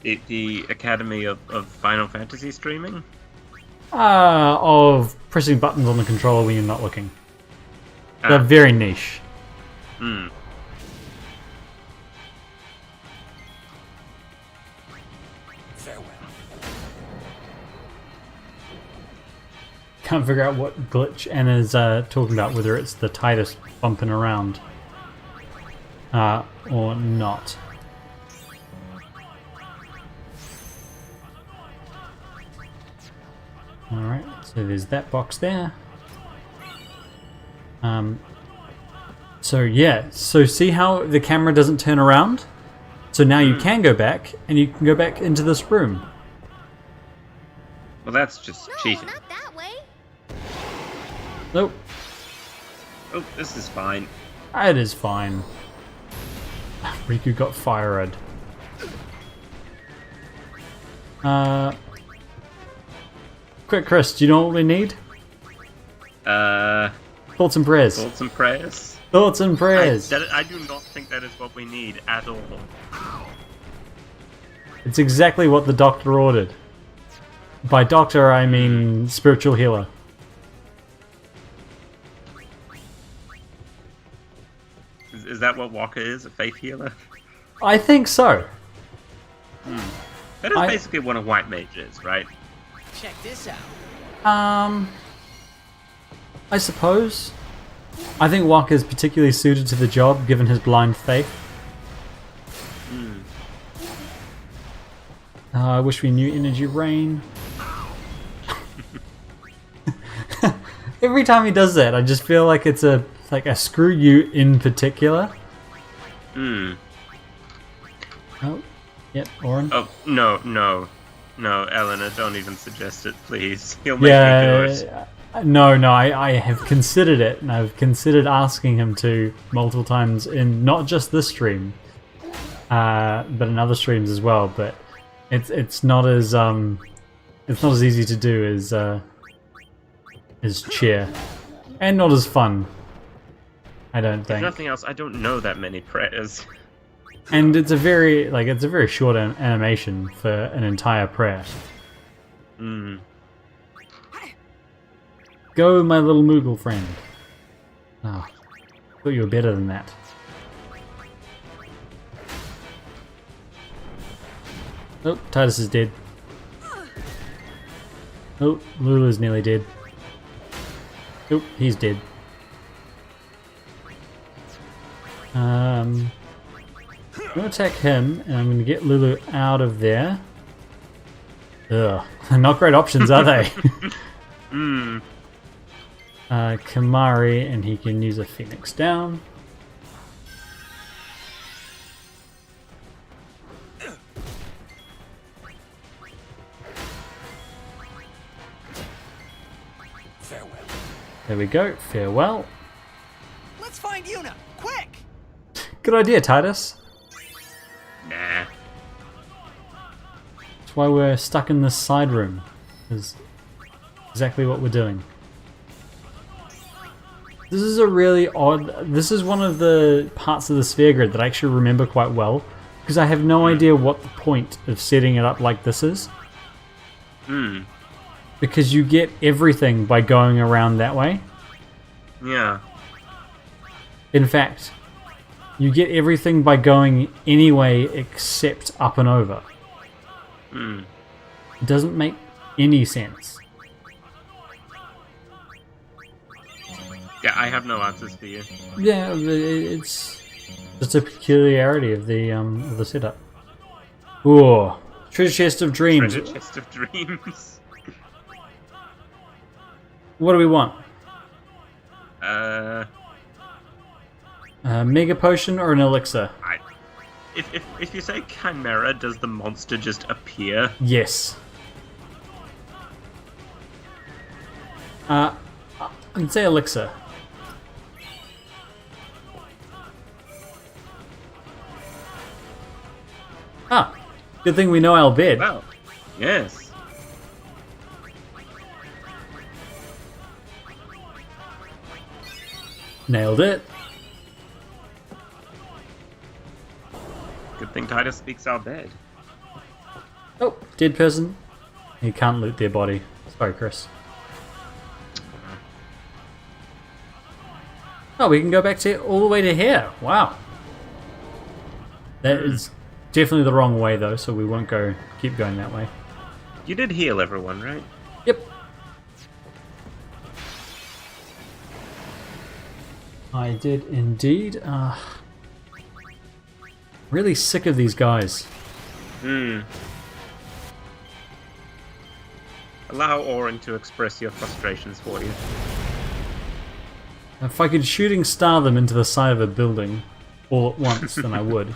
The Academy of Final Fantasy streaming? Of pressing buttons on the controller when you're not looking. They're very niche. Can't figure out what glitch Anna's talking about, whether it's the Titus bumping around or not. Alright, so there's that box there. So yeah, so see how the camera doesn't turn around? So now you can go back, and you can go back into this room. Well, that's just cheating. Not that way. Nope. Oh, this is fine. It is fine. Rikku got fire-red. Quick, Chris, do you know what we need? Thoughts and prayers. Thoughts and prayers? Thoughts and prayers. I do not think that is what we need at all. It's exactly what the doctor ordered. By doctor, I mean spiritual healer. Is that what Walker is? A faith healer? I think so. That is basically what a white mage is, right? Check this out. I suppose. I think Walker is particularly suited to the job, given his blind faith. I wish we knew energy rain. Every time he does that, I just feel like it's a screw you in particular. Oh, yep, Oren. Oh, no, Eleanor, don't even suggest it, please. He'll make me do it. No, I have considered it, and I've considered asking him to multiple times in not just this stream, but in other streams as well. But it's not as easy to do as cheer, and not as fun. I don't think. If nothing else, I don't know that many prayers. And it's a very short animation for an entire prayer. Go, my little Moogle friend. Oh, thought you were better than that. Oh, Titus is dead. Oh, Lulu's nearly dead. Oop, he's dead. I'm going to attack him, and I'm going to get Lulu out of there. Ugh, not great options, are they? Kamari, and he can use a Phoenix down. Farewell. There we go, farewell. Let's find Yuna, quick! Good idea, Titus. Nah. That's why we're stuck in this side room. Is exactly what we're doing. This is a really odd... This is one of the parts of the sphere grid that I actually remember quite well, because I have no idea what the point of setting it up like this is. Because you get everything by going around that way. Yeah. In fact, you get everything by going any way except up and over. It doesn't make any sense. Yeah, I have no answers for you. Yeah, it's just a peculiarity of the setup. Ooh, treasure chest of dreams. Treasure chest of dreams. What do we want? A mega potion or an elixir? If you say chimera, does the monster just appear? Yes. I'd say elixir. Ah, good thing we know our bed. Well, yes. Nailed it. Good thing Titus speaks our bed. Oh, dead person. You can't loot their body. Sorry, Chris. Oh, we can go back to all the way to here. Wow. That is definitely the wrong way though, so we won't keep going that way. You did heal everyone, right? Yep. I did indeed. Really sick of these guys. Allow Orin to express your frustrations for you. If I could shooting star them into the side of a building all at once, then I would.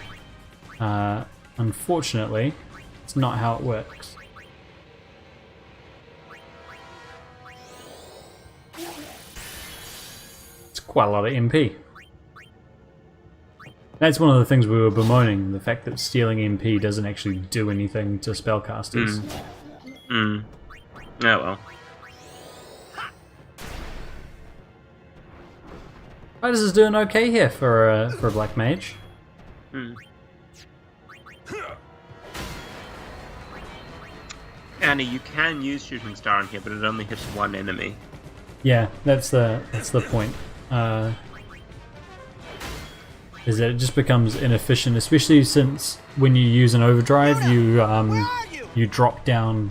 Unfortunately, it's not how it works. It's quite a lot of MP. That's one of the things we were bemoaning, the fact that stealing MP doesn't actually do anything to spellcasters. Oh well. Titus is doing okay here for a black mage. Annie, you can use shooting star in here, but it only hits one enemy. Yeah, that's the point. Is that it just becomes inefficient, especially since when you use an overdrive, you drop down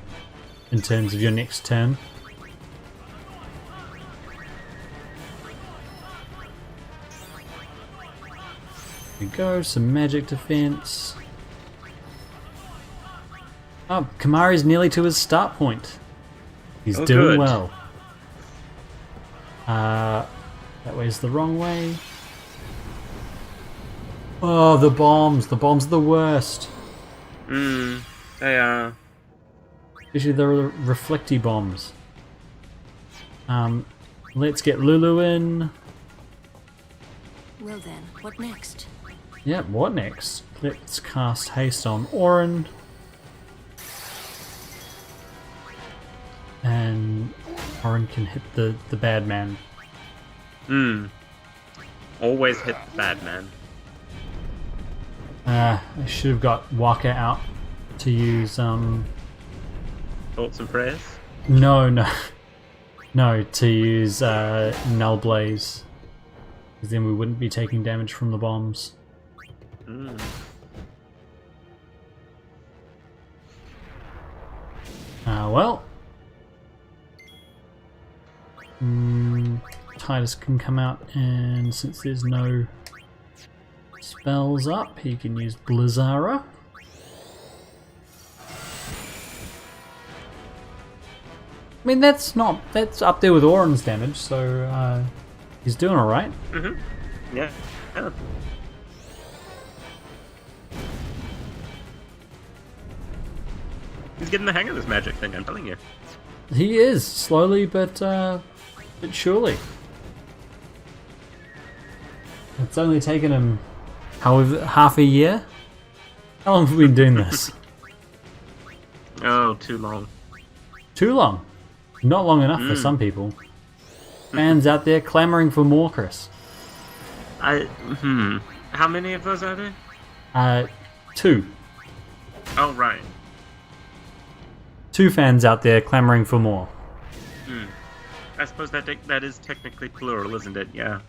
in terms of your next turn. There we go, some magic defense. Oh, Kamari's nearly to his start point. He's doing good. well. That way's the wrong way. Oh, the bombs! The bombs are the worst. They are. Especially the reflecty bombs. Let's get Lulu in. Well then, what next? Yeah, what next? Let's cast haste on Orin. And Orin can hit the bad man. Always hit the bad man. I should have got Waka out to use Thoughts and prayers? No, to use Null Blaze. Because then we wouldn't be taking damage from the bombs. Well. Titus can come out, and since there's no spells up, he can use Blizzara. I mean, that's up there with Orin's damage, so he's doing alright. Yeah. Yeah. He's getting the hang of this magic thing, I'm telling you. He is, slowly but surely. It's only taken him, however, half a year? How long have we been doing this? Oh, too long. Too long. Not long enough for some people. Fans out there clamoring for more, Chris. How many of those are there? 2. Oh, right. 2 fans out there clamoring for more. I suppose that is technically plural, isn't it? Yeah.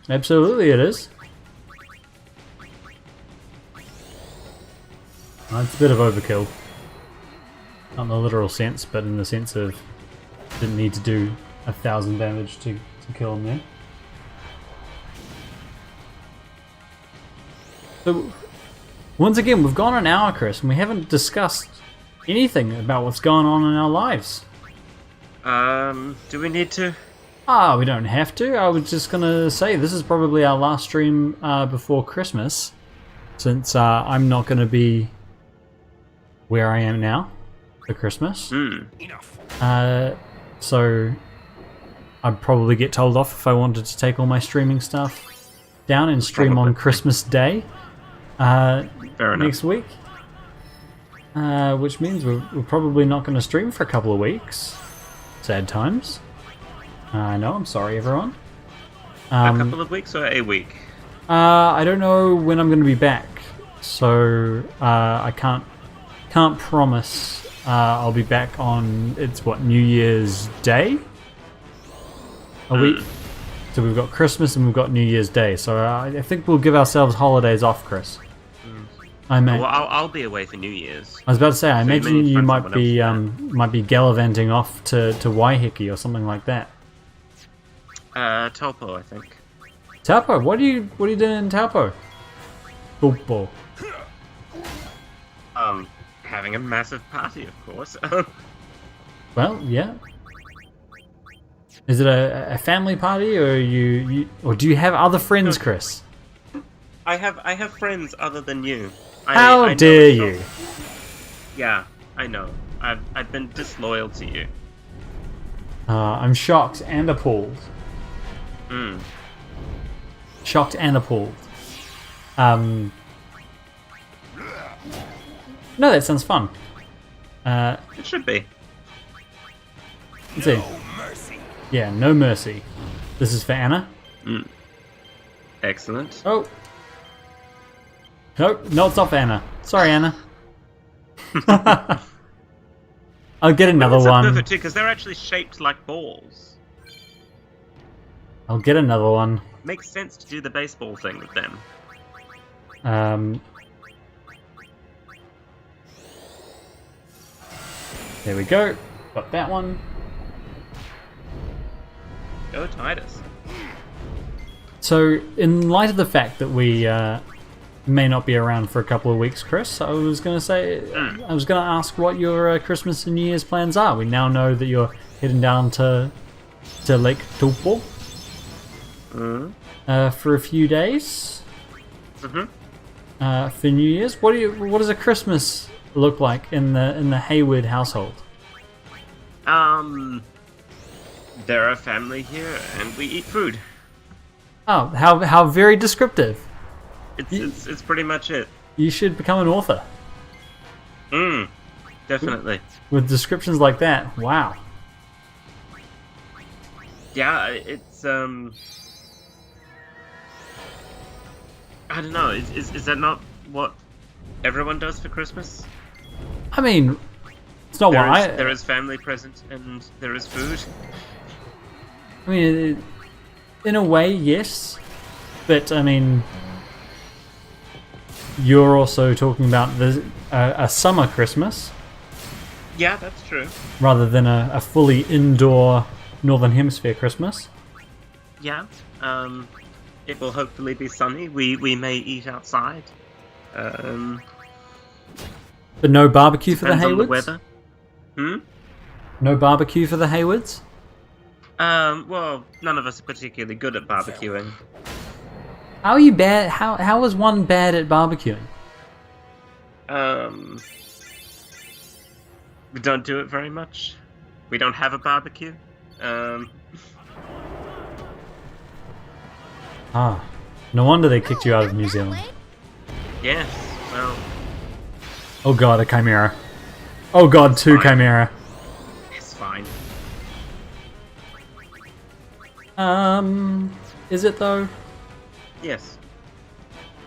Absolutely it is. It's a bit of overkill. Not in the literal sense, but in the sense of didn't need to do 1,000 damage to kill him there. So, once again, we've gone an hour, Chris, and we haven't discussed anything about what's going on in our lives. Do we need to? We don't have to. I was just gonna say this is probably our last stream before Christmas, since I'm not gonna be where I am now for Christmas. Enough. So I'd probably get told off if I wanted to take all my streaming stuff down and stream on Christmas Day Fair enough. next week. Which means we're probably not going to stream for a couple of weeks. Sad times. I know, I'm sorry everyone. A couple of weeks or a week? I don't know when I'm going to be back, so I can't promise I'll be back on, it's what, New Year's Day? A week? So we've got Christmas and we've got New Year's Day, so I think we'll give ourselves holidays off, Chris. I may. Well, I'll be away for New Year's. I was about to say, I So you imagine may you find might someone be gallivanting off to Waiheke or something like that. Taupo, I think. Taupo, what are you doing in Taupo? Football. Having a massive party, of course. Well, yeah. Is it a family party, or or do you have other friends, Chris? I have friends other than you. How I know dare it's you? not- Yeah, I know. I've been disloyal to you. I'm shocked and appalled. Shocked and appalled. No, that sounds fun. It should be. Let's see. Mercy. Yeah, no mercy. This is for Anna. Excellent. Oh. Nope, no, it's not for Anna. Sorry, Anna. I'll get another It's a one. perfect too, because they're actually shaped like balls. I'll get another one. Makes sense to do the baseball thing with them. There we go. Got that one. Go Titus. So, in light of the fact that we may not be around for a couple of weeks, Chris, I was going to say, I was going to ask what your Christmas and New Year's plans are. We now know that you're heading down to Lake Taupo for a few days. For New Year's, what does a Christmas look like in the Hayward household? They're a family here, and we eat food. Oh, how very descriptive. It's pretty much it. You should become an author. Definitely. With descriptions like that. Wow. Yeah, it's I don't know. Is that not what everyone does for Christmas? I mean, it's not what There is family present and there is food. I mean, in a way, yes. But, I mean, you're also talking about a summer Christmas Yeah, that's true. rather than a fully indoor Northern Hemisphere Christmas. Yeah. It will hopefully be sunny. We may eat outside. But no barbecue for the Depends on the Haywards? weather. No barbecue for the Haywards? Well, none of us are particularly good at barbecuing. How are you bad? How is one bad at barbecuing? We don't do it very much. We don't have a barbecue. Ah, no wonder they kicked you out of New Zealand. Yes, well, Oh god, a chimera. Oh god, two fine. chimera. it's fine. Is it though? Yes.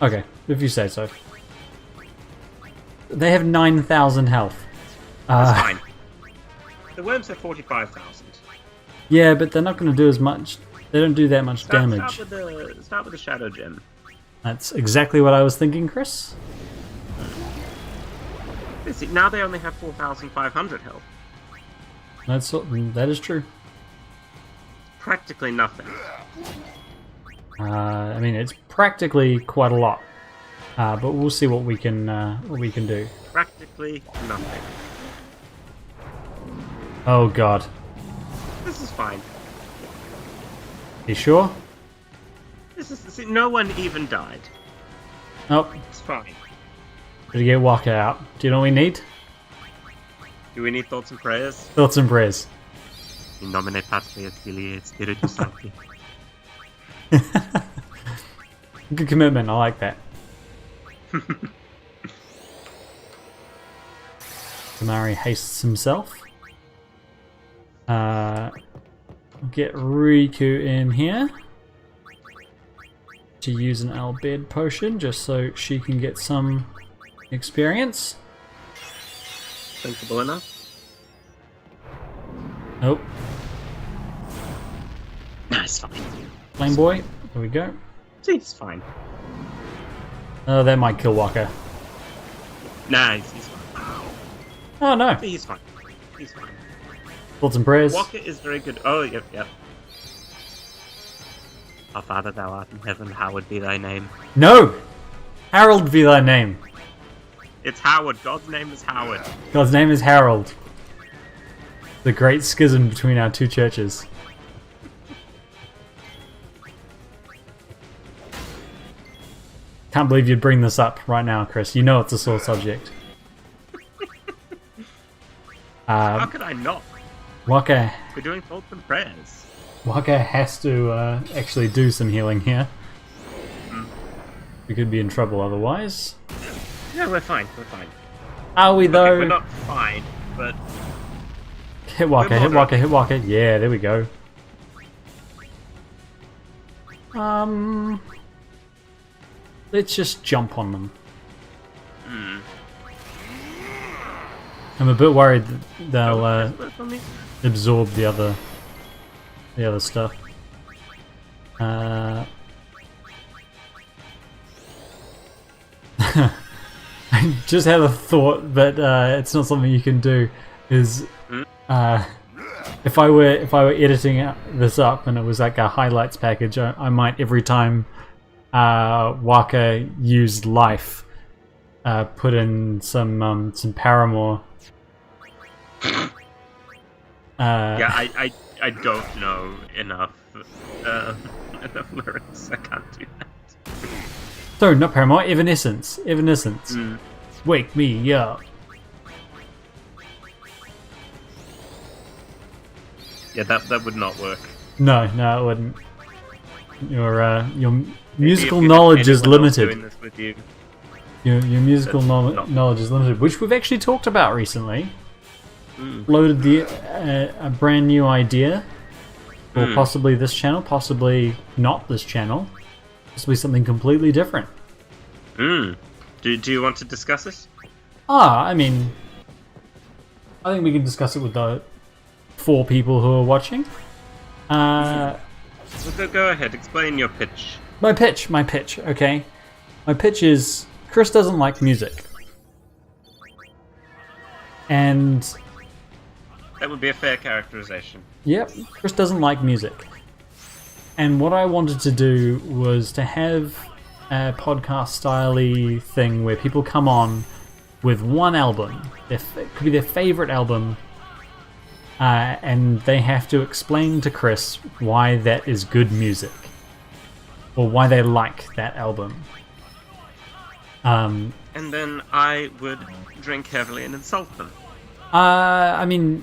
Okay, if you say so. They have 9,000 health. That's fine. The worms have 45,000. Yeah, but they're not going to do as much. They don't do that much damage. Start with the shadow gem. That's exactly what I was thinking, Chris. See, now they only have 4,500 health. That is true. Practically nothing. I mean, it's practically quite a lot, but we'll see what we can do. Practically nothing. Oh god, This is fine. you sure? See, no one even died. Oh, It's fine. did you get Walker out? Do you know what we need? Do we need thoughts and prayers? Thoughts and prayers. In nomine Patris Filii et Spiritus Sancti. Good commitment. I like that. Tamari hastes himself. Get Rikku in here to use an Albed potion just so she can get some experience. Sensible enough. Oh, No, it's fine. Flame Boy. There we go. See, it's fine. Oh, that might kill Walker. Nah, he's fine. Oh no. He's fine. He's fine. Thoughts and prayers. Walker is very good. Oh, yep. Our Father, thou art in heaven, hallowed be thy name. No! Harold be thy name. It's Howard. God's name is Howard. God's name is Harold. The great schism between our two churches. Can't believe you'd bring this up right now, Chris. You know it's a sore subject. How could I not? Walker We're doing thoughts and prayers. has to actually do some healing here. We could be in trouble otherwise. Yeah, we're fine. We're fine. Are we though? Okay, we're not fine, but Hit Walker, we're hit moderate. Walker, hit Walker. Yeah, there we go. Let's just jump on them. I'm a bit worried that they'll Work on me. absorb the other stuff. I just had a thought, but it's not something you can do. Is if I were editing this up and it was like a highlights package, I might every time Waka used life put in some Paramore. Yeah, I don't know enough enough lyrics. I can't do that. So not Paramore, Evanescence. Evanescence. Wake me up. Yeah, that would not work. No, it wouldn't. Your musical If you had knowledge is anyone else limited. doing this with you, Your musical That's not- knowledge is limited, which we've actually talked about recently. Loaded a brand new idea, or possibly this channel, possibly not this channel, possibly something completely different. Do you want to discuss this? I mean, I think we can discuss it with the 4 people who are watching. Well, go ahead. Explain your pitch. My pitch, okay. My pitch is Chris doesn't like music. And That would be a fair characterization. yep, Chris doesn't like music. And what I wanted to do was to have a podcast style-y thing where people come on with one album. It could be their favorite album, and they have to explain to Chris why that is good music, or why they like that album. And then I would drink heavily and insult them. I mean,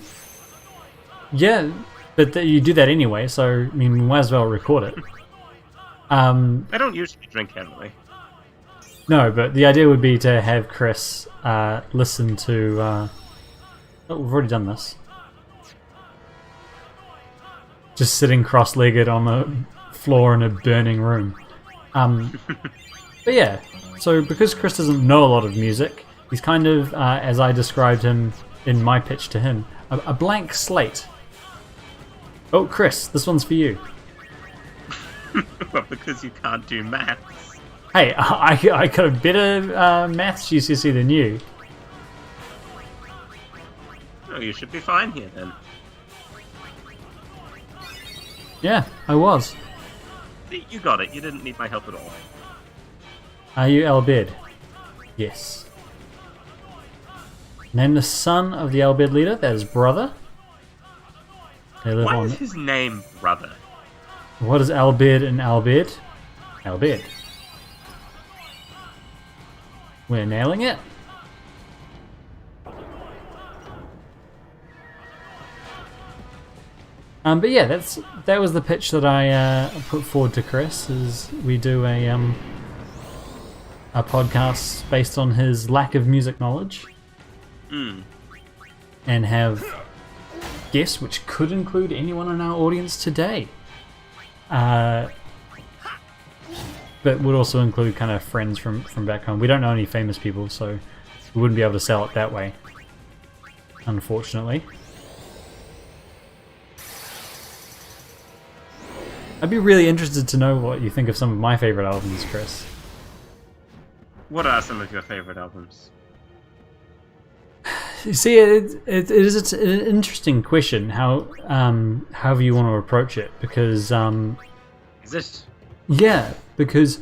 yeah, but you do that anyway, so I mean, we might as well record it. I don't usually drink heavily. No, but the idea would be to have Chris listen to... oh, we've already done this. Just sitting cross-legged on the floor in a burning room. But yeah, so because Chris doesn't know a lot of music, he's kind of, as I described him in my pitch to him, a blank slate. Oh, Chris, this one's for you. Well, because you can't do maths. Hey, I got a better maths GCSE than you. Oh, you should be fine here then. Yeah, I was. You got it. You didn't need my help at all. Are you Albed? Yes. Name the son of the Albed leader. That is brother. They live Why on. is his name Brother? What is Albed and Albed? Albed. We're nailing it. But yeah, that was the pitch that I put forward to Chris. Is we do a podcast based on his lack of music knowledge, and have guests, which could include anyone in our audience today. But would also include kind of friends from back home. We don't know any famous people, so we wouldn't be able to sell it that way, unfortunately. I'd be really interested to know what you think of some of my favorite albums, Chris. What are some of your favorite albums? You see, it's an interesting question. However you want to approach it, because Is it? yeah, because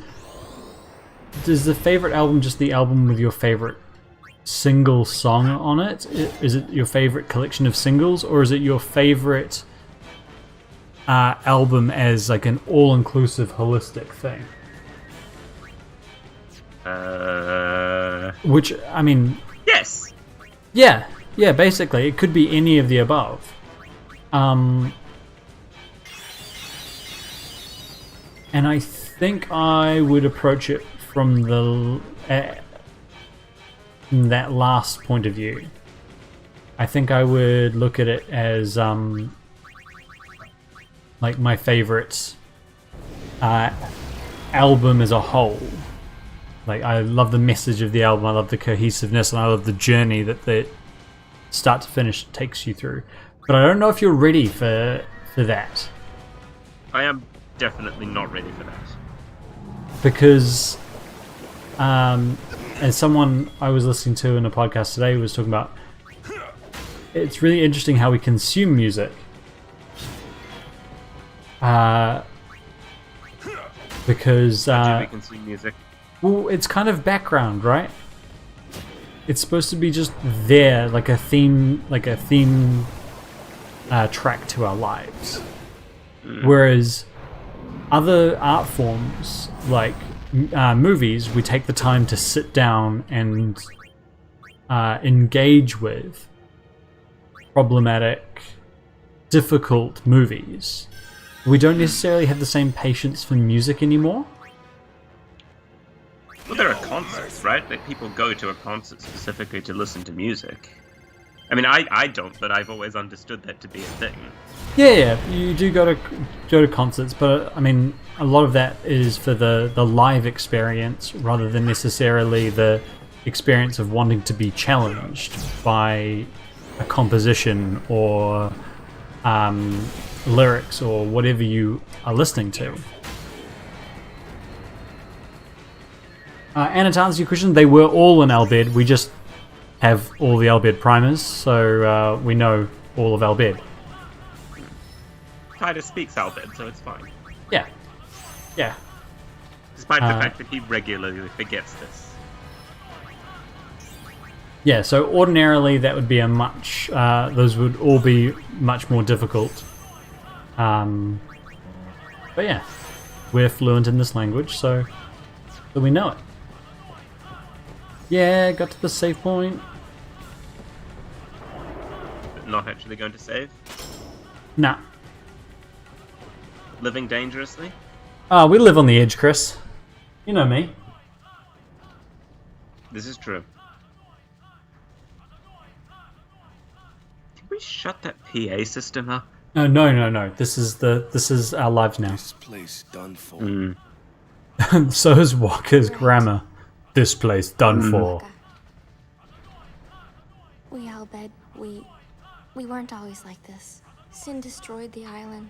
is the favorite album just the album with your favorite single song on it? Is it your favorite collection of singles, or is it your favorite album as like an all-inclusive, holistic thing? Which, I mean... Yes! Yeah, basically. It could be any of the above. And I think I would approach it from that last point of view. I think I would look at it as like my favorite album as a whole. Like, I love the message of the album, I love the cohesiveness, and I love the journey that the start to finish takes you through. But I don't know if you're ready for that. I am definitely not ready for that. Because as someone I was listening to in a podcast today was talking about, it's really interesting how we consume music. Because Do we consume music? well, it's kind of background, right? It's supposed to be just there, like a theme track to our lives. Whereas other art forms, like movies, we take the time to sit down and engage with problematic, difficult movies. We don't necessarily have the same patience for music anymore. Well, there are concerts, right? Like, people go to a concert specifically to listen to music. I mean, I don't, but I've always understood that to be a thing. Yeah, you do go to concerts, but I mean, a lot of that is for the live experience rather than necessarily the experience of wanting to be challenged by a composition or lyrics or whatever you are listening to. And to answer your question, they were all in Albed. We just have all the Albed primers, so we know all of Albed. Titus speaks Albed, so it's fine. Yeah. Yeah. Despite the fact that he regularly forgets this. Yeah, so ordinarily that would be a much... those would all be much more difficult. But yeah, we're fluent in this language, so we know it. Yeah, got to the save point. But not actually going to save. Nah. Living dangerously. Oh, we live on the edge, Chris. You know me. This is true. Can we shut that PA system up? No. This is our lives now. This place done for. So is Walker's grammar. This place done for. We Albed, we weren't always like this. Sin destroyed the island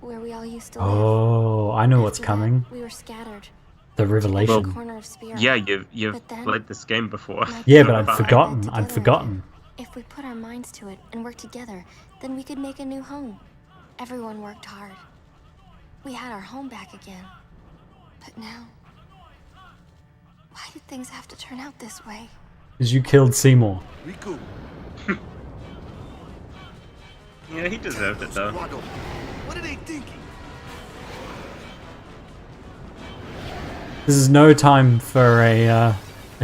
where we all used to live. Oh, I know what's After that, coming. we were scattered. The revelation. Corner of Spear. Yeah, you've But then- played this game before. Yeah, So but have I'd I. forgotten. Together I'd forgotten. again. If we put our minds to it and work together, then we could make a new home. Everyone worked hard. We had our home back again. But now, why did things have to turn out this way? Because you killed Seymour. Rikku, Yeah, he deserved it though. Squad. What are they thinking? This is no time for a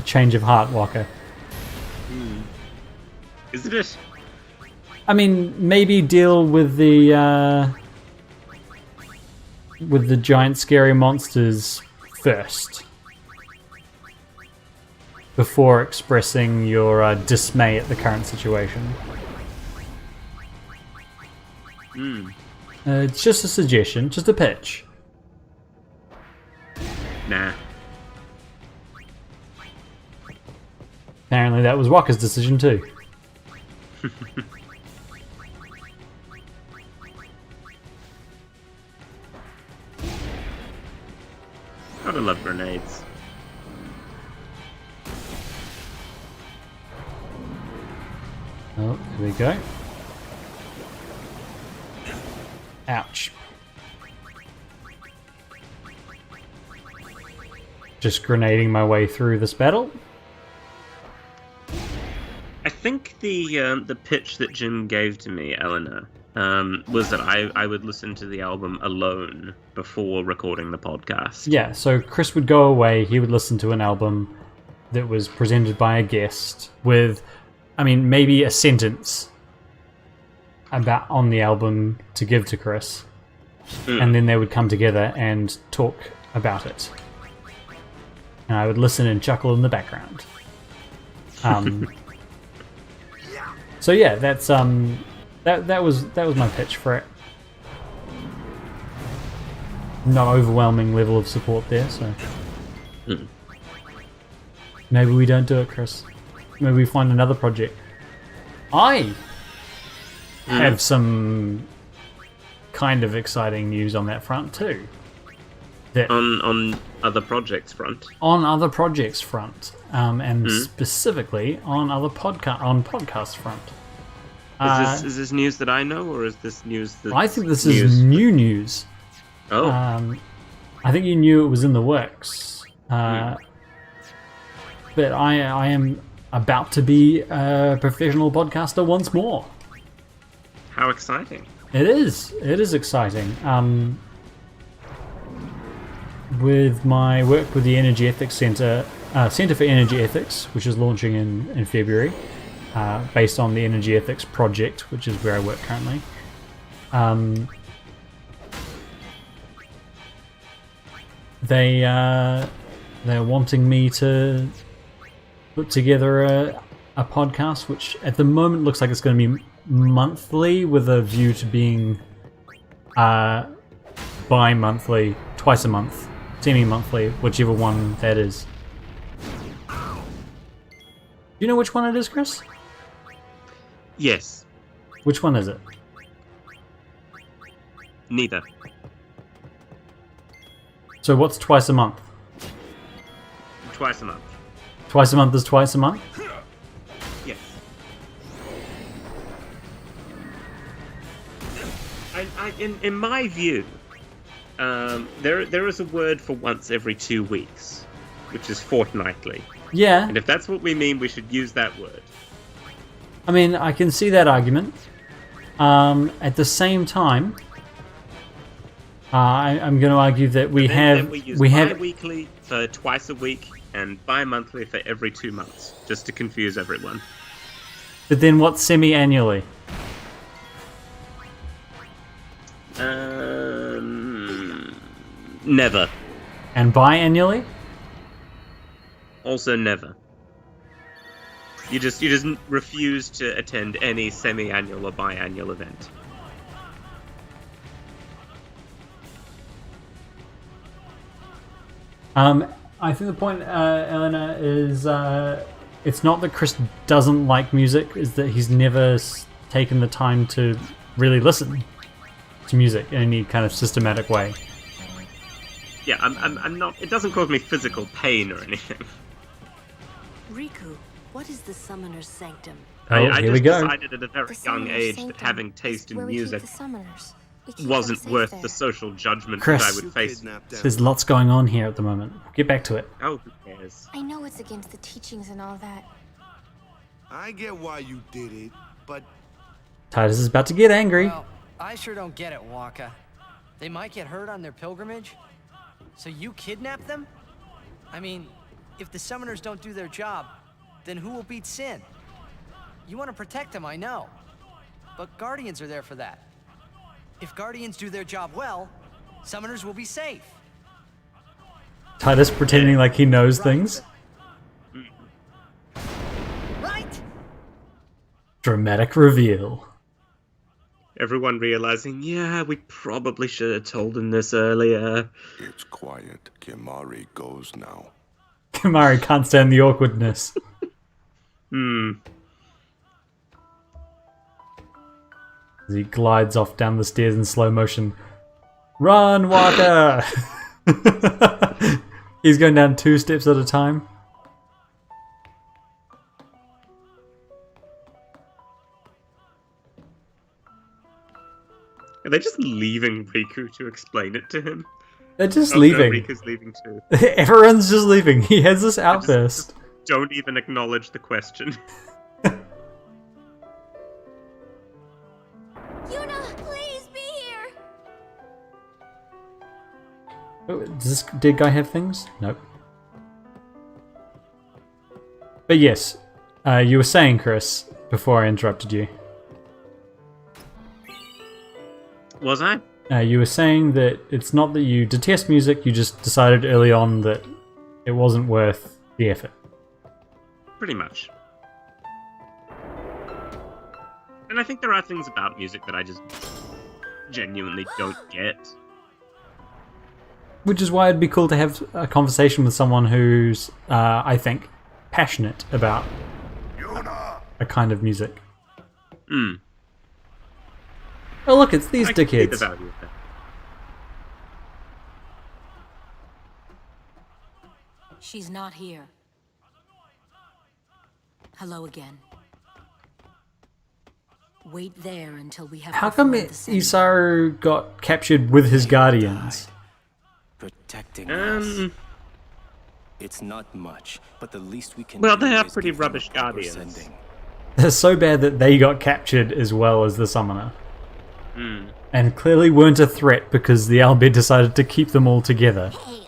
change of heart, Walker. Isn't it? I mean, maybe deal with the giant scary monsters first, before expressing your dismay at the current situation. It's just a suggestion, just a pitch. Nah. Apparently, that was Walker's decision too. Gotta love grenades. Oh, here we go. Ouch. Just grenading my way through this battle. I think the pitch that Jim gave to me, Eleanor, was that I would listen to the album alone before recording the podcast. Yeah, so Chris would go away, he would listen to an album that was presented by a guest with, I mean, maybe a sentence about on the album to give to Chris. And then they would come together and talk about it. And I would listen and chuckle in the background. So yeah, that's that was my pitch for it. Not overwhelming level of support there, so maybe we don't do it, Chris. Maybe we find another project. I have some kind of exciting news on that front too. That On other projects front. on other projects front, and specifically on other podcast front. Is this news that I know, or is this news that I think this is new news. Oh, I think you knew it was in the works, but I am about to be a professional podcaster once more. how exciting! It is exciting. With my work with the Energy Ethics Center for Energy Ethics, which is launching in February, based on the Energy Ethics Project, which is where I work currently. They're wanting me to put together a podcast, which at the moment looks like it's going to be monthly, with a view to being bi-monthly, twice a month, semi-monthly, whichever one that is. Do you know which one it is, Chris? Yes, Which one is it? neither. So what's twice a month? Twice a month. Twice a month is twice a month? Yes. in my view, There is a word for once every 2 weeks, which is fortnightly. Yeah, And if that's what we mean, we should use that word. I mean, I can see that argument. At the same time, I'm going to argue that we Then we use have bi-weekly for twice a week and bi-monthly for every 2 months, just to confuse everyone. but then what's semi-annually? Never. And biannually? Also never. You just refuse to attend any semi-annual or biannual event. I think the point, Eleanor, is it's not that Chris doesn't like music, is that he's never taken the time to really listen to music in any kind of systematic way. Yeah, I'm not. It doesn't cause me physical pain or anything. Rikku, what is the Summoner's Sanctum? I Here we just go. decided at a very young age that having taste in music wasn't worth the social judgment Chris. that I would face. There's lots going on here at the moment. Get back to it. Oh, who cares? I know it's against the teachings and all that. I get why you did it, but Titus is about to get angry. Well, I sure don't get it, Waka. They might get hurt on their pilgrimage. So you kidnap them? I mean, if the summoners don't do their job, then who will beat Sin? You want to protect them, I know. But Guardians are there for that. If Guardians do their job well, summoners will be safe. Titus pretending like he knows things. Right? Dramatic reveal. Everyone realizing, yeah, we probably should have told him this earlier. It's quiet. Kimari goes now. Kamari can't stand the awkwardness. As he glides off down the stairs in slow motion. Run, Waka! He's going down 2 steps at a time. Are they just leaving Rikku to explain it to him? They're just Oh, leaving. No, Riku's leaving too. Everyone's just leaving. He has this outburst. Don't even acknowledge the question. Yuna, please be here! Oh, does this dead guy have things? Nope. But yes, you were saying, Chris, before I interrupted you. Was I? You were saying that it's not that you detest music, you just decided early on that it wasn't worth the effort. Pretty much. And I think there are things about music that I just genuinely don't get. Which is why it'd be cool to have a conversation with someone who's, I think, passionate about a kind of music. Oh look, it's these I can see the dickheads. value of that. She's not here. Hello again. Wait there until we have. How come performed the ceremony. Isaru got captured with his guardians? Protecting us. It's not much, but the least we can do They are is pretty give them a rubbish proper guardians. sending. They're so bad that they got captured as well as the summoner. And clearly weren't a threat because the Albed decided to keep them all together. Hey,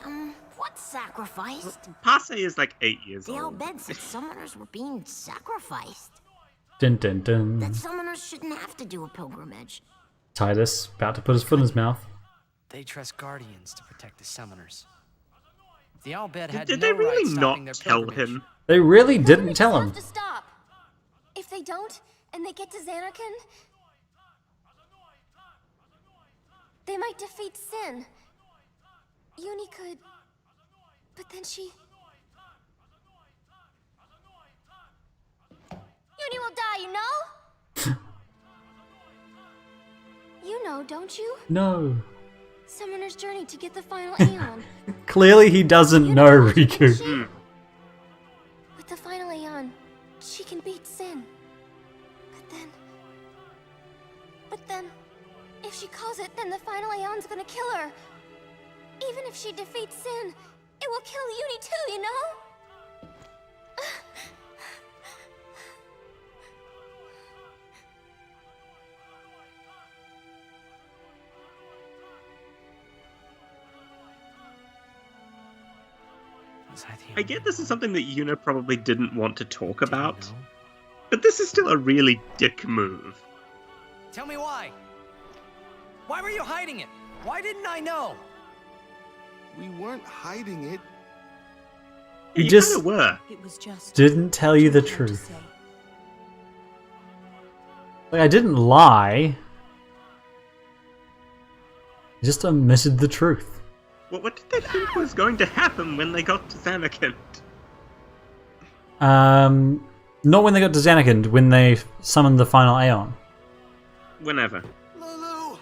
what's sacrificed? Passe is like 8 years The old. Albed said summoners were being sacrificed. Dun dun dun. That summoners shouldn't have to do a pilgrimage. Titus, about to put his foot in his mouth. They trust Guardians to protect the summoners. The Albed had Did no they right really stopping not their tell pilgrimage. him? They really didn't They tell have him. to stop. If they don't, and they get to Xanarkand, they might defeat Sin. Uni could... But then she... Uni will die, you know? You know, don't you? No. Summoner's journey to get the final Aeon. Clearly he doesn't know, Rikku. With the final Aeon, she can beat Sin. But then, if she calls it, then the final Aeon's gonna kill her. Even if she defeats Sin, it will kill Uni too, you know? I get this is something that Yuna probably didn't want to talk about, but this is still a really dick move. Tell me why. Why were you hiding it? Why didn't I know? We weren't hiding it. You You just kinda were. It was just didn't tell you the too hard to truth. say. Like, I didn't lie. I just omitted the truth. What did they think was going to happen when they got to Zanarkand? Not when they got to Zanarkand, when they summoned the final Aeon. Whenever. Lulu!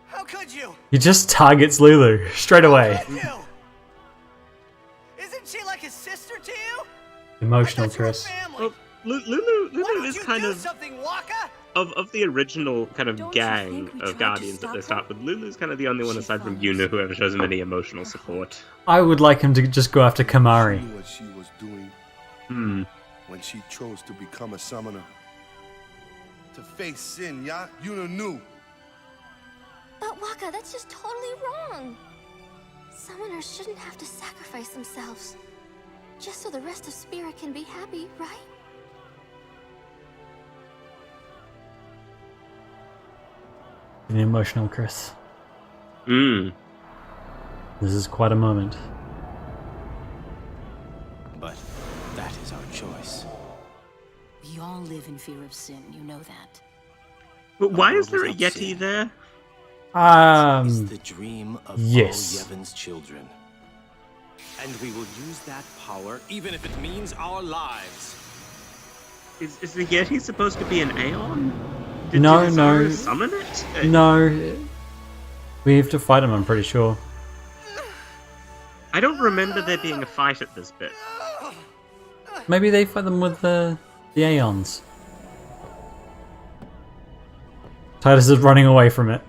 How could you? He just targets Lulu straight away. How could you? Isn't she like a sister to you? Emotional, I thought you were Chris. family. Well, Lulu Why don't is you kind do of something, Waka? of the original kind of Don't you gang think we tried of to Guardians that stop they her? start with. Lulu's kind of the only one She aside from follows Yuna who ever shows him any emotional support. I would like him to just go after She Kamari. knew what she was doing Hmm. when she chose to become a summoner. To face Sin, yeah? Yuna knew. But Waka, that's just totally wrong. Summoners shouldn't have to sacrifice themselves. Just so the rest of Spirit can be happy, right? An emotional Chris. Hmm. This is quite a moment. But that is our choice. We all live in fear of sin, you know that. But why world is there a without Yeti sin. there? It's the dream of yes. all Yevon's children. And we will use that power even if it means our lives. Is the Yeti supposed to be an Aeon? No, did no. Zara summon it? No. We have to fight him, I'm pretty sure. I don't remember there being a fight at this bit. Maybe they fight them with the Aeons. Titus is running away from it.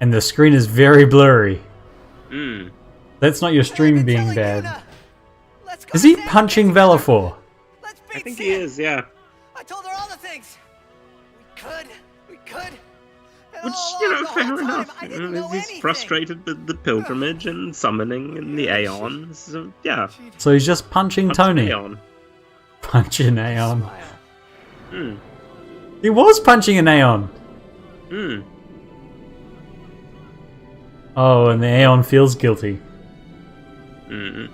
And the screen is very blurry. Hmm. That's not your I've stream been being telling bad. Yuna. Let's go Is to he Zanarkand punching together. Velafor? Let's beat I think Sin. he is, yeah. I told her all the things. We could. And Which, all you along know, the fair whole time, enough. I You didn't know, know he's anything. frustrated with the pilgrimage and summoning and the Aeons. So, yeah. So he's just punching Punch an Tony. Aeon. Punching Aeon. Smile. Hmm. He was punching an Aeon. Hmm. Oh, and the Aeon feels guilty. Hmm.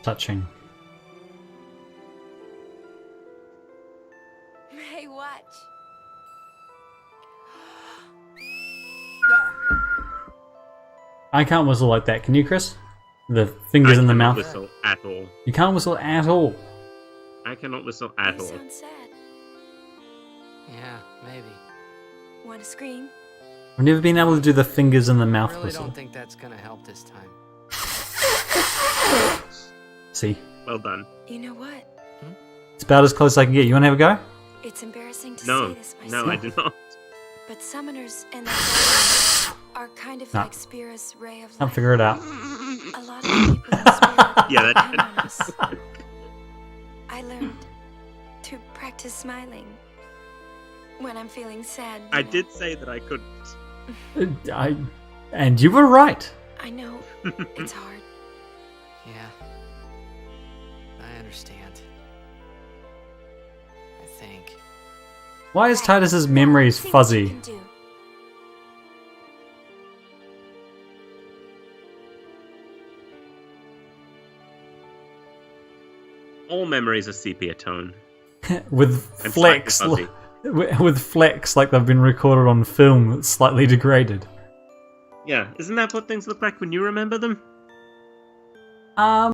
Touching. Hey, watch. I can't whistle like that. Can you, Chris? The fingers in the cannot mouth. whistle at all. You can't whistle at all. I cannot whistle at You all. sound sad. Yeah, maybe. Want to scream? I've never been able to do the fingers in the I mouth really whistle. don't think that's gonna help this time. See? Well done. You know what? It's about as close as I can get. You want to have a go? It's embarrassing to No, say this myself. no, I do not. But summoners and their guardians are kind of No. like Spirit's ray of Can't light. figure it out. A lot of the people in Spirit Yeah, that depend on us. I learned to practice smiling when I'm feeling sad. I you know. did say that I couldn't. And you were right. I know it's hard. Yeah. I understand. I think. Why is Titus's memories See what you fuzzy? can do. All memories are sepia tone. With And flecks, slightly with flecks like they've been recorded on film, that's slightly degraded. Yeah, isn't that what things look like when you remember them?